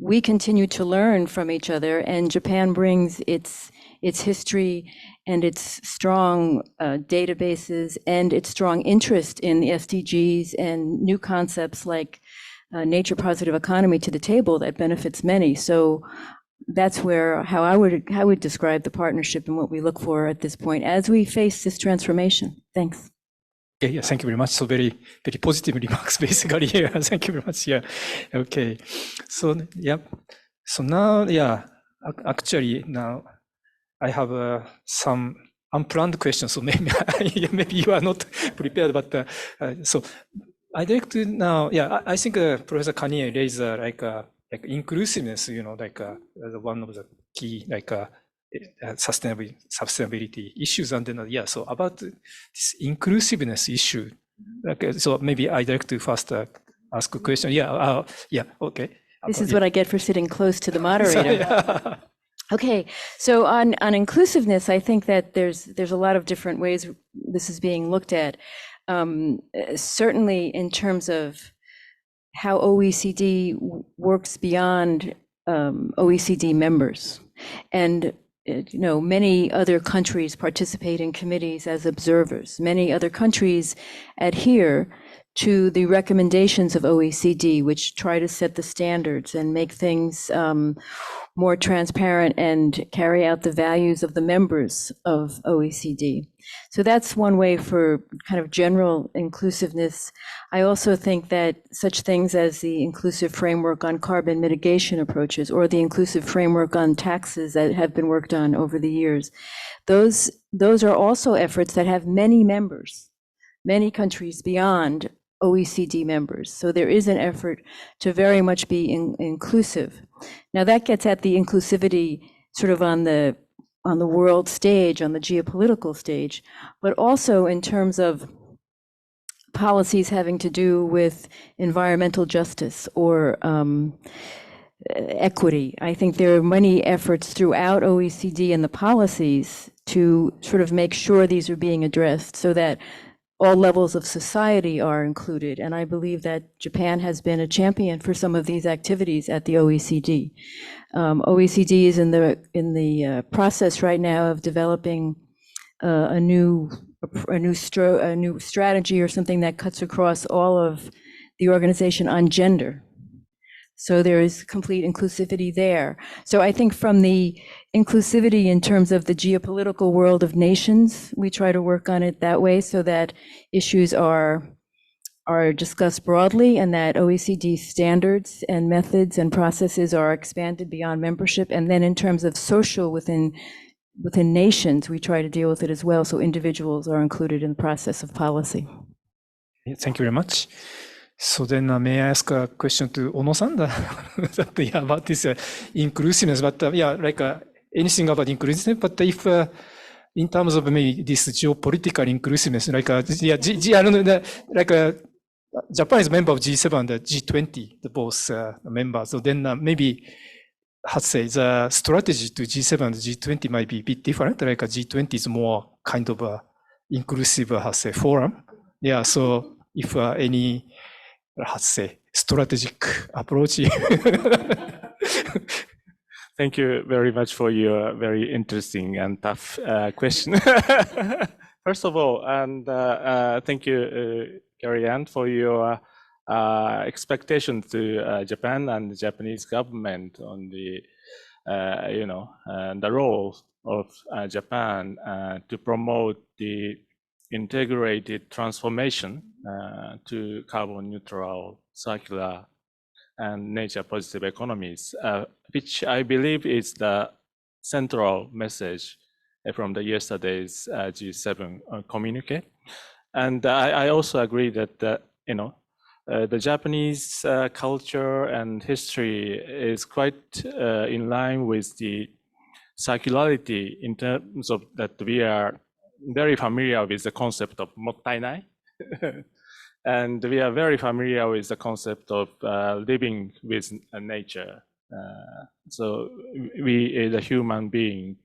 we continue to learn from each other, and Japan brings its history and its strong databases and its strong interest in the SDGs and new concepts like nature positive economy to the table that benefits many. So that's how I would describe the partnership and what we look for at this point as we face this transformation. Thanks. Okay, yeah, thank you very much. So very, very positive remarks, basically. Yeah, thank you very much. Yeah, okay. So, yeah. So now, yeah, actually now I have some unplanned questions. So maybe, maybe you are not prepared, but so I'd like to now, yeah, I think Professor Kanye raised like inclusiveness, like one of the key, sustainability issues. And then, yeah, so about this inclusiveness issue, so maybe I'd like to first ask a question. Yeah, yeah, okay. This is what I get for sitting close to the moderator. Okay, so on inclusiveness, I think that there's a lot of different ways this is being looked at. Certainly in terms of how OECD works beyond OECD members. And many other countries participate in committees as observers. Many other countries adhere to the recommendations of OECD, which try to set the standards and make things more transparent and carry out the values of the members of OECD. So that's one way for kind of general inclusiveness. I also think that such things as the inclusive framework on carbon mitigation approaches or the inclusive framework on taxes that have been worked on over the years, those are also efforts that have many members, many countries beyond OECD members. So there is an effort to very much be inclusive. Now that gets at the inclusivity sort of on the world stage, on the geopolitical stage, but also in terms of policies having to do with environmental justice or equity. I think there are many efforts throughout OECD and the policies to sort of make sure these are being addressed so that all levels of society are included. And I believe that Japan has been a champion for some of these activities at the OECD. OECD is in the process right now of developing a new strategy or something that cuts across all of the organization on gender. So there is complete inclusivity there. So I think from the inclusivity in terms of the geopolitical world of nations, we try to work on it that way so that issues are are discussed broadly, and that OECD standards and methods and processes are expanded beyond membership. And then in terms of social within nations, we try to deal with it as well. So individuals are included in the process of policy. Thank you very much. So then may I ask a question to Ono-san about this inclusiveness, but anything about inclusiveness, but if in terms of maybe this geopolitical inclusiveness, Japan is a member of G7 and the G20, the both members. So then maybe, the strategy to G7 and G20 might be a bit different. Like a G20 is more kind of a inclusive, forum. Yeah. So if any, strategic approach. Thank you very much for your very interesting and tough question. First of all, and thank you, Carrie-Anne, for your expectation to Japan and the Japanese government on the, the role of Japan to promote the integrated transformation to carbon neutral, circular, and nature positive economies, which I believe is the central message from the yesterday's G7 communique. And I also agree that the Japanese culture and history is quite in line with the circularity in terms of that we are very familiar with the concept of mottainai. And we are very familiar with the concept of living with nature. So we, the human being,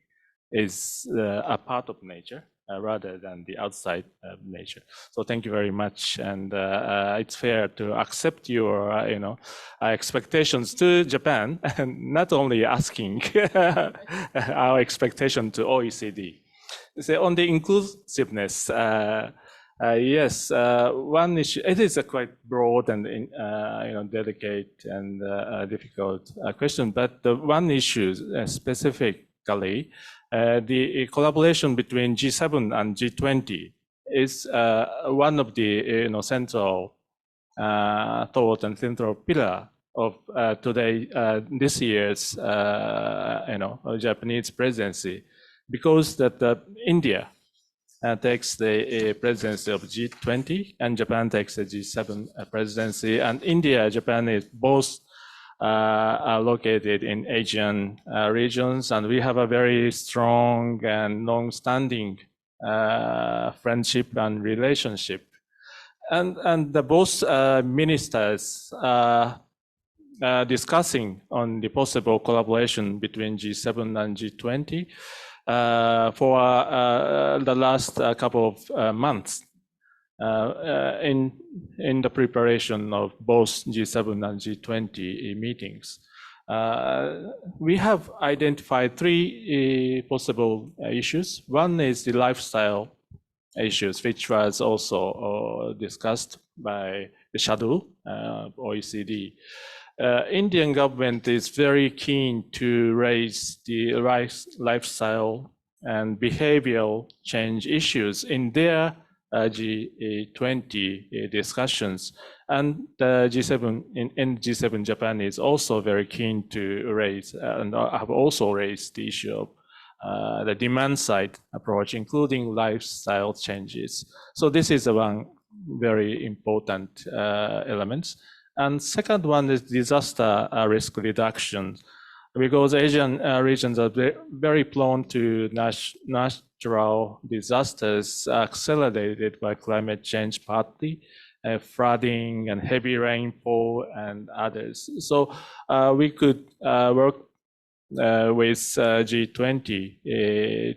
is a part of nature rather than the outside of nature. So thank you very much, and it's fair to accept your, expectations to Japan, and not only asking our expectation to OECD. So on the inclusiveness. Yes, one issue, it is a quite broad and delicate and difficult question, but the one issue specifically, the collaboration between G7 and G20 is one of the central thought and central pillar of this year's Japanese presidency, because that India takes the presidency of G20 and Japan takes the G7 presidency, and India, Japan is both are located in Asian regions, and we have a very strong and long-standing friendship and relationship. And the both ministers are discussing on the possible collaboration between G7 and G20 for the last couple of months in the preparation of both G7 and G20 meetings. We have identified three possible issues. One is the lifestyle issues, which was also discussed by the shadow OECD. Indian government is very keen to raise the lifestyle and behavioral change issues in their G20 discussions, and the G7 in G7 Japan is also very keen to raise and have also raised the issue of the demand side approach, including lifestyle changes. So this is one very important element. And second one is disaster risk reduction, because Asian regions are very prone to natural disasters accelerated by climate change, partly flooding and heavy rainfall and others. So we could work with G20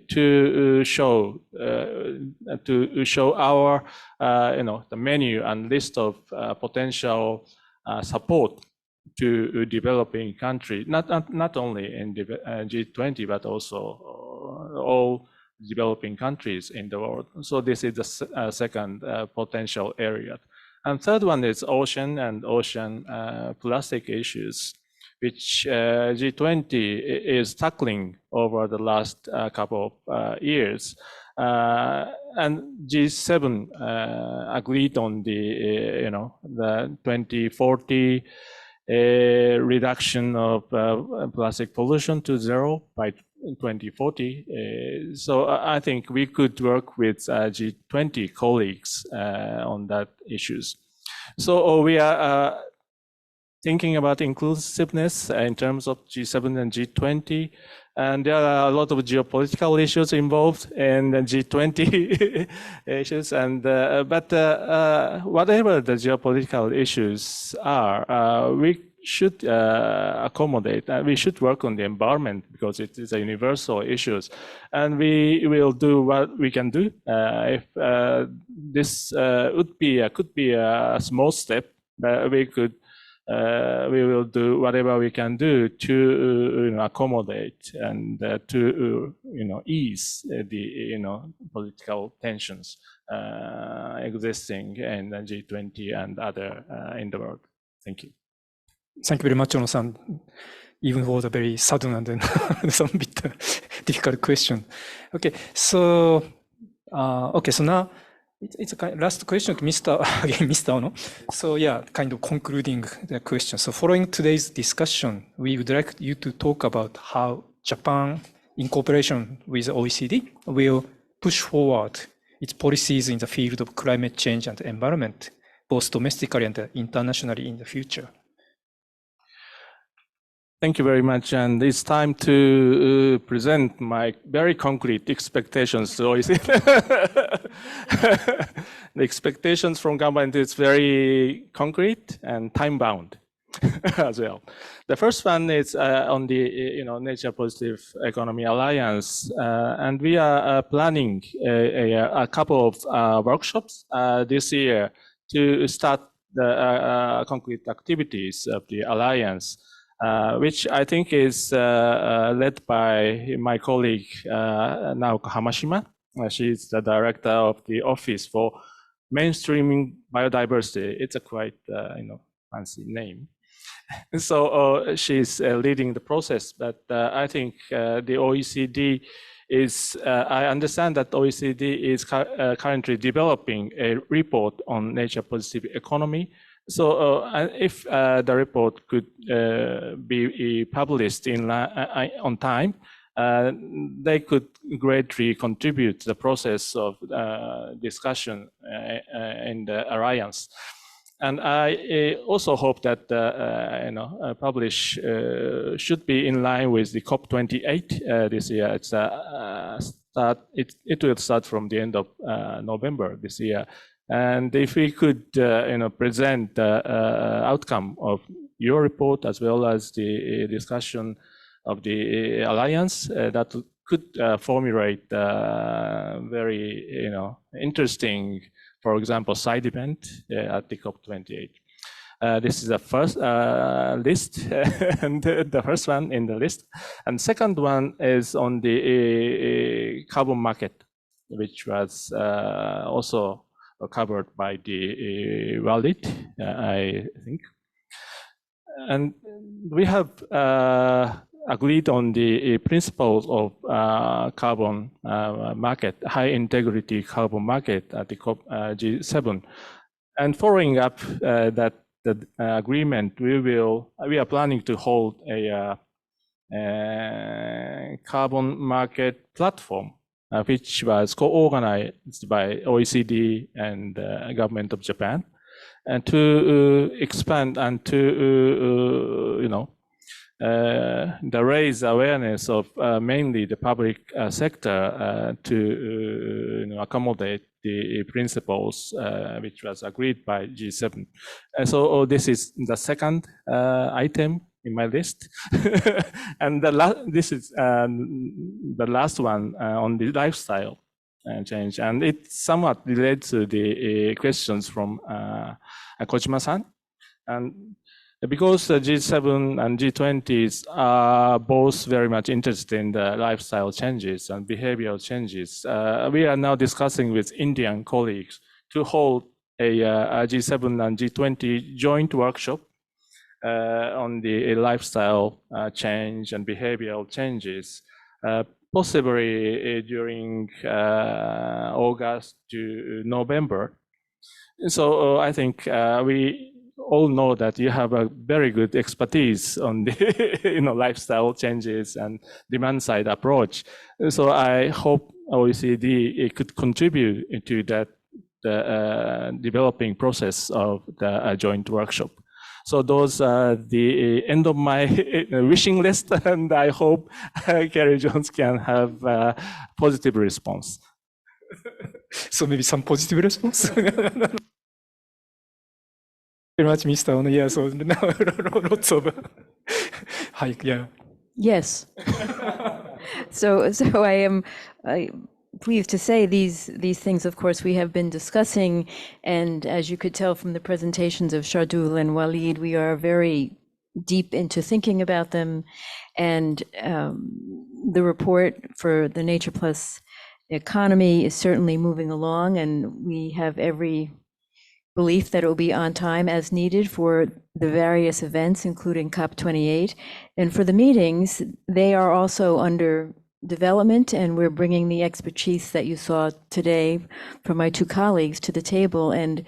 to show our the menu and list of potential support to developing countries, not only in G20 but also all developing countries in the world. So this is the second potential area. And third one is ocean and ocean plastic issues, which G20 is tackling over the last couple of years. And G7 agreed on the the 2040 reduction of plastic pollution to 0 by 2040. So I think we could work with G20 colleagues on that issues. So we are thinking about inclusiveness in terms of G7 and G20. And there are a lot of geopolitical issues involved in the G20 issues. And but whatever the geopolitical issues are, we should accommodate. We should work on the environment because it is a universal issues, and we will do what we can do. If this could be a small step, we will do whatever we can do to accommodate and to ease the political tensions existing in the G20 and other in the world. Thank you. Thank you very much, Ono-san, even for the very sudden and then some bit difficult question. Okay, so so now it's a last question to Mr. Ono. So yeah, kind of concluding the question. So following today's discussion, we would like you to talk about how Japan, in cooperation with OECD, will push forward its policies in the field of climate change and environment, both domestically and internationally in the future. Thank you very much, and it's time to present my very concrete expectations to OECD. The expectations from government is very concrete and time-bound as well. The first one is on the Nature Positive Economy Alliance, and we are planning a couple of workshops this year to start the concrete activities of the alliance. Which I think is led by my colleague Naoko Hamashima. She's the director of the Office for Mainstreaming Biodiversity. It's a quite fancy name. So she's leading the process. But I think the OECD is. I understand that OECD is currently developing a report on nature positive economy. So if the report could be published on time, they could greatly contribute to the process of discussion in the alliance. And I also hope that publish should be in line with the COP28 this year. It's it will start from the end of November this year. And if we could, present the outcome of your report as well as the discussion of the alliance, that could formulate very, interesting, for example, side event at the COP28. This is the first list, and the first one in the list. And second one is on the carbon market, which was also covered by the wallet, I think. And we have agreed on the principles of carbon market, high integrity carbon market at the G7. And following up that agreement, we are planning to hold a carbon market platform, which was co-organized by OECD and government of Japan, and to expand and to raise awareness of mainly the public sector to accommodate the principles which was agreed by G7. So this is the second item in my list. And this is the last one on the lifestyle change. And it's somewhat related to the questions from Kojima-san. And because the G7 and G20s are both very much interested in the lifestyle changes and behavioral changes, we are now discussing with Indian colleagues to hold a G7 and G20 joint workshop on the lifestyle change and behavioral changes, possibly during August to November. So I think we all know that you have a very good expertise on the lifestyle changes and demand side approach. So I hope OECD could contribute to that the developing process of the joint workshop. So those are the end of my wishing list, and I hope Kerry Jones can have a positive response. So maybe some positive response. Very much, Mr. Ono. Yeah, so lots of yeah. Yes. So I am pleased to say these things, of course, we have been discussing, and as you could tell from the presentations of Shardul and Walid, we are very deep into thinking about them, and the report for the Nature Plus economy is certainly moving along, and we have every belief that it will be on time as needed for the various events, including COP28. And for the meetings, they are also under development, and we're bringing the expertise that you saw today from my two colleagues to the table. And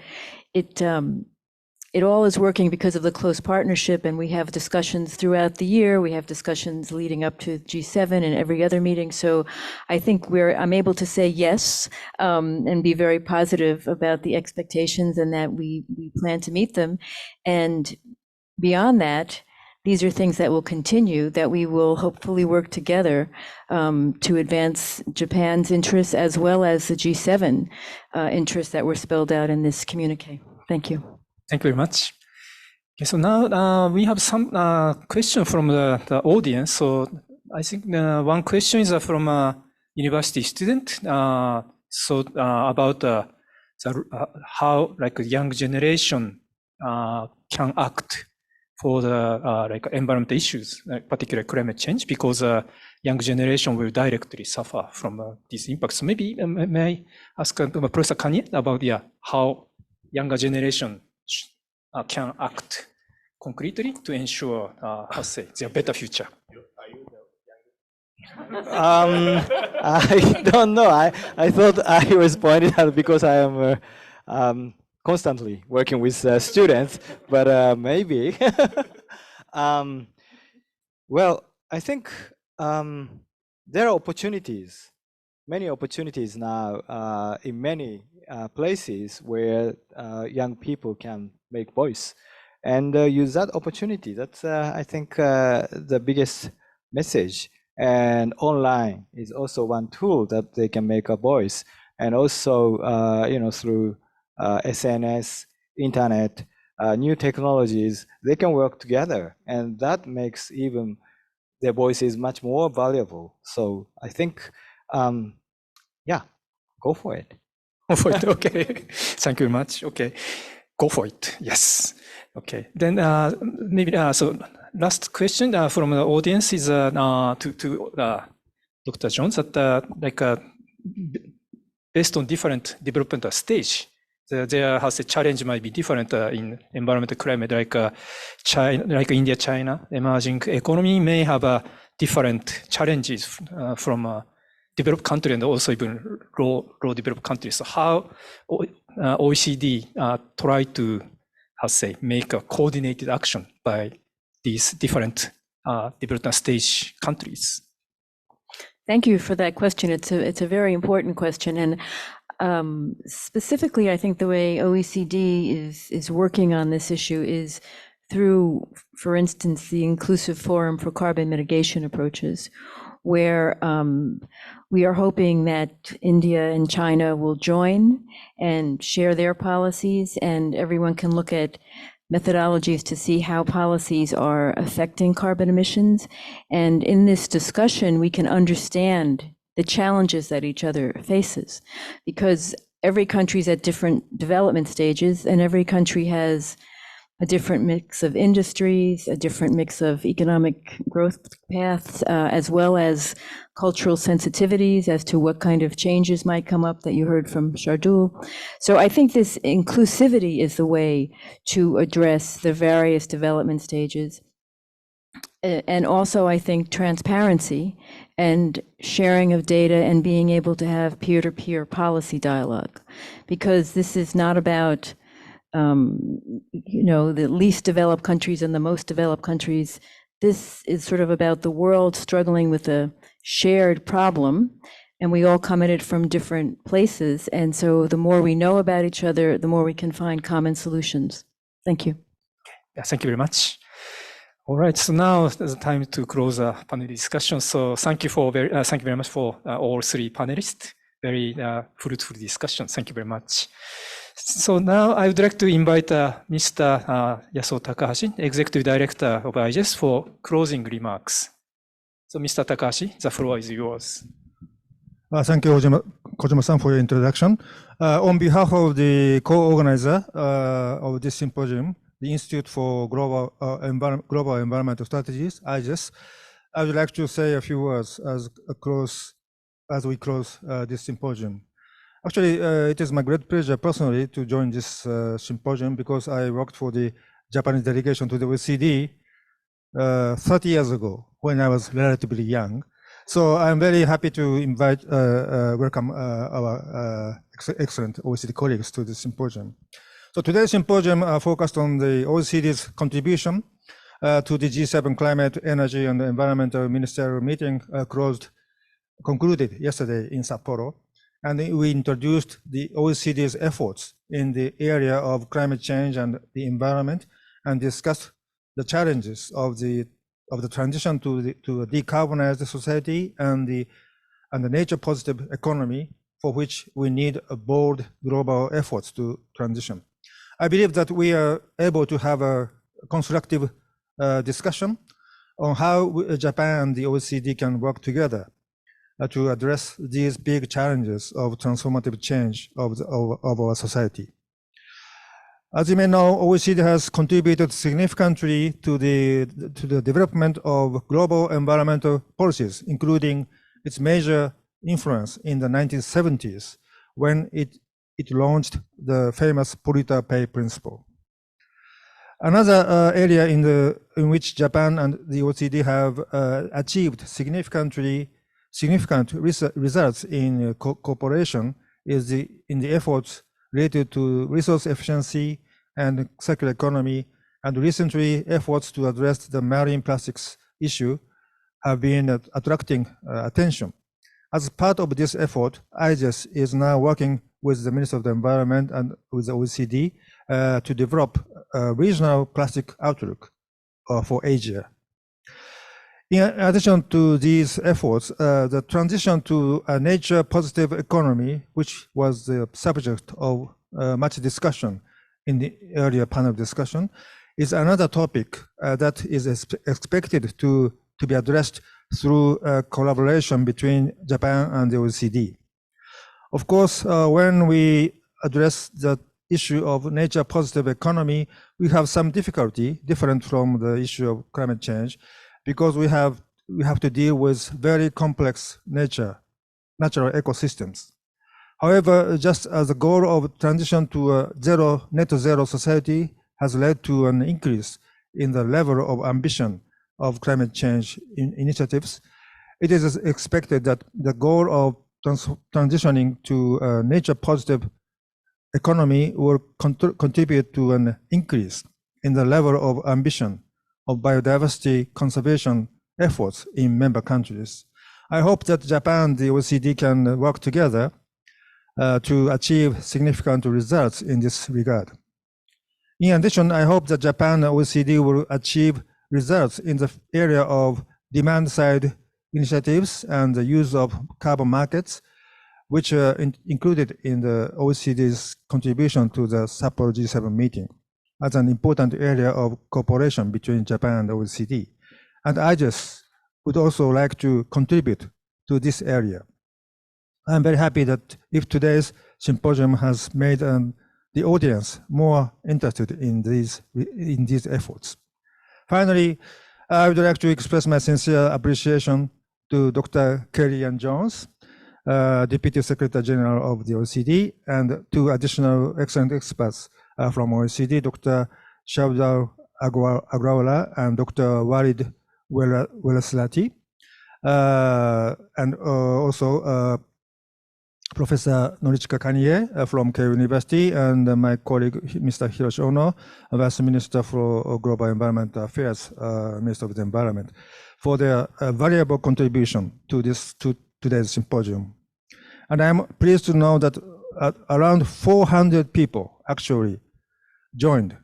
it all is working because of the close partnership, and we have discussions throughout the year. We have discussions leading up to G7 and every other meeting. So I think I'm able to say yes and be very positive about the expectations and that we plan to meet them. And beyond that, these are things that will continue, that we will hopefully work together to advance Japan's interests as well as the G7 interests that were spelled out in this communique. Thank you. Thank you very much. Okay, so now we have some question from the audience. So I think one question is from a university student. So about how like young generation can act for the like environmental issues, particularly climate change, because young generation will directly suffer from these impacts. So maybe may I ask Professor Kanye about how younger generation can act concretely to ensure, their better future. I don't know. I thought I was pointed out because I am constantly working with students, but maybe. Well, I think there are opportunities, many opportunities now in many places where young people can make voice and use that opportunity. That's I think the biggest message. And online is also one tool that they can make a voice, and also through SNS, internet, new technologies, they can work together, and that makes even their voices much more valuable. So I think, yeah, go for it. Go for it. Okay. Thank you very much. Okay. Go for it. Yes. Okay. Then maybe so last question from the audience is to Dr. Jones, that like based on different developmental stage, there has a challenge might be different in environmental climate, like China, like India, China, emerging economy may have different challenges from developed country and also even low developed countries. So how OECD try to make a coordinated action by these different development stage countries? Thank you for that question. It's a very important question, and specifically, I think the way OECD is working on this issue is through, for instance, the Inclusive Forum for Carbon Mitigation Approaches, where we are hoping that India and China will join and share their policies, and everyone can look at methodologies to see how policies are affecting carbon emissions. And in this discussion, we can understand the challenges that each other faces, because every country is at different development stages, and every country has a different mix of industries, a different mix of economic growth paths, as well as cultural sensitivities as to what kind of changes might come up that you heard from Shardul. So I think this inclusivity is the way to address the various development stages. And also, I think transparency and sharing of data and being able to have peer-to-peer policy dialogue, because this is not about the least developed countries and the most developed countries. This is sort of about the world struggling with a shared problem, and we all come at it from different places. And so the more we know about each other, the more we can find common solutions. Thank you. Yeah, thank you very much. All right, so now is the time to close the panel discussion. So thank you very much for all three panelists. Very fruitful discussion. Thank you very much. So now I would like to invite Mr. Yasuo Takahashi, Executive Director of IGES, for closing remarks. So Mr. Takahashi, the floor is yours. Thank you, Kojima-san, for your introduction. On behalf of the co-organizer of this symposium, the Institute for Global Environmental Strategies, IGES, I would like to say a few words as we close this symposium. Actually, it is my great pleasure personally to join this symposium because I worked for the Japanese delegation to the OECD 30 years ago when I was relatively young. So I'm very happy to welcome our excellent OECD colleagues to this symposium. So today's symposium focused on the OECD's contribution to the G7 Climate, Energy and Environmental Ministerial Meeting concluded yesterday in Sapporo. And we introduced the OECD's efforts in the area of climate change and the environment, and discussed the challenges of the transition to a decarbonized society and the nature positive economy, for which we need a bold global efforts to transition. I believe that we are able to have a constructive discussion on how Japan and the OECD can work together to address these big challenges of transformative change of our society. As you may know, OECD has contributed significantly to the development of global environmental policies, including its major influence in the 1970s when it launched the famous polluter pay principle. Another area in which Japan and the OECD have achieved significant results in cooperation is in the efforts related to resource efficiency and circular economy, and recently efforts to address the marine plastics issue have been attracting attention. As part of this effort, IGES is now working with the Minister of the Environment and with the OECD to develop a regional plastic outlook for Asia. In addition to these efforts, the transition to a nature positive economy, which was the subject of much discussion in the earlier panel discussion, is another topic that is expected to be addressed through collaboration between Japan and the OECD. Of course, when we address the issue of nature positive economy, we have some difficulty different from the issue of climate change, because we have to deal with very complex natural ecosystems. However, just as the goal of transition to a net zero society has led to an increase in the level of ambition of climate change initiatives, it is expected that the goal of transitioning to a nature positive economy will contribute to an increase in the level of ambition of biodiversity conservation efforts in member countries. I hope that Japan and the OECD can work together to achieve significant results in this regard. In addition, I hope that Japan and OECD will achieve results in the area of demand-side initiatives and the use of carbon markets, which are included in the OECD's contribution to the Sapporo G7 meeting as an important area of cooperation between Japan and OECD. And I just would also like to contribute to this area. I'm very happy that if today's symposium has made a the audience more interested in these efforts. Finally, I would like to express my sincere appreciation to Dr. Kellyanne Jones, Deputy Secretary General of the OECD, and two additional excellent experts from OECD, Dr. Shabdar Agrawala and Dr. Walid Welaslati, and also Professor Norichika Kanye from Keio University, and my colleague, Mr. Hiroshi Ono, Vice Minister for Global Environment Affairs, Minister of the Environment, for their valuable contribution to today's symposium. And I'm pleased to know that around 400 people actually joined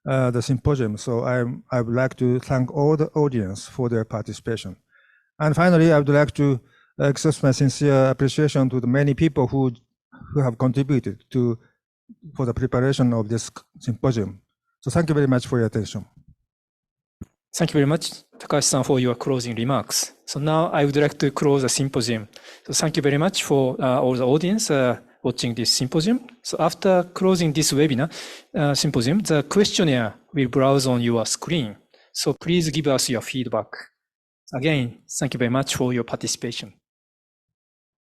the symposium. So I would like to thank all the audience for their participation. And finally, I would like to express my sincere appreciation to the many people who have contributed for the preparation of this symposium. So thank you very much for your attention. Thank you very much, Takashi-san, for your closing remarks. So now I would like to close the symposium. So thank you very much for all the audience watching this symposium. So after closing this webinar symposium, the questionnaire will browse on your screen. So please give us your feedback. Again, thank you very much for your participation.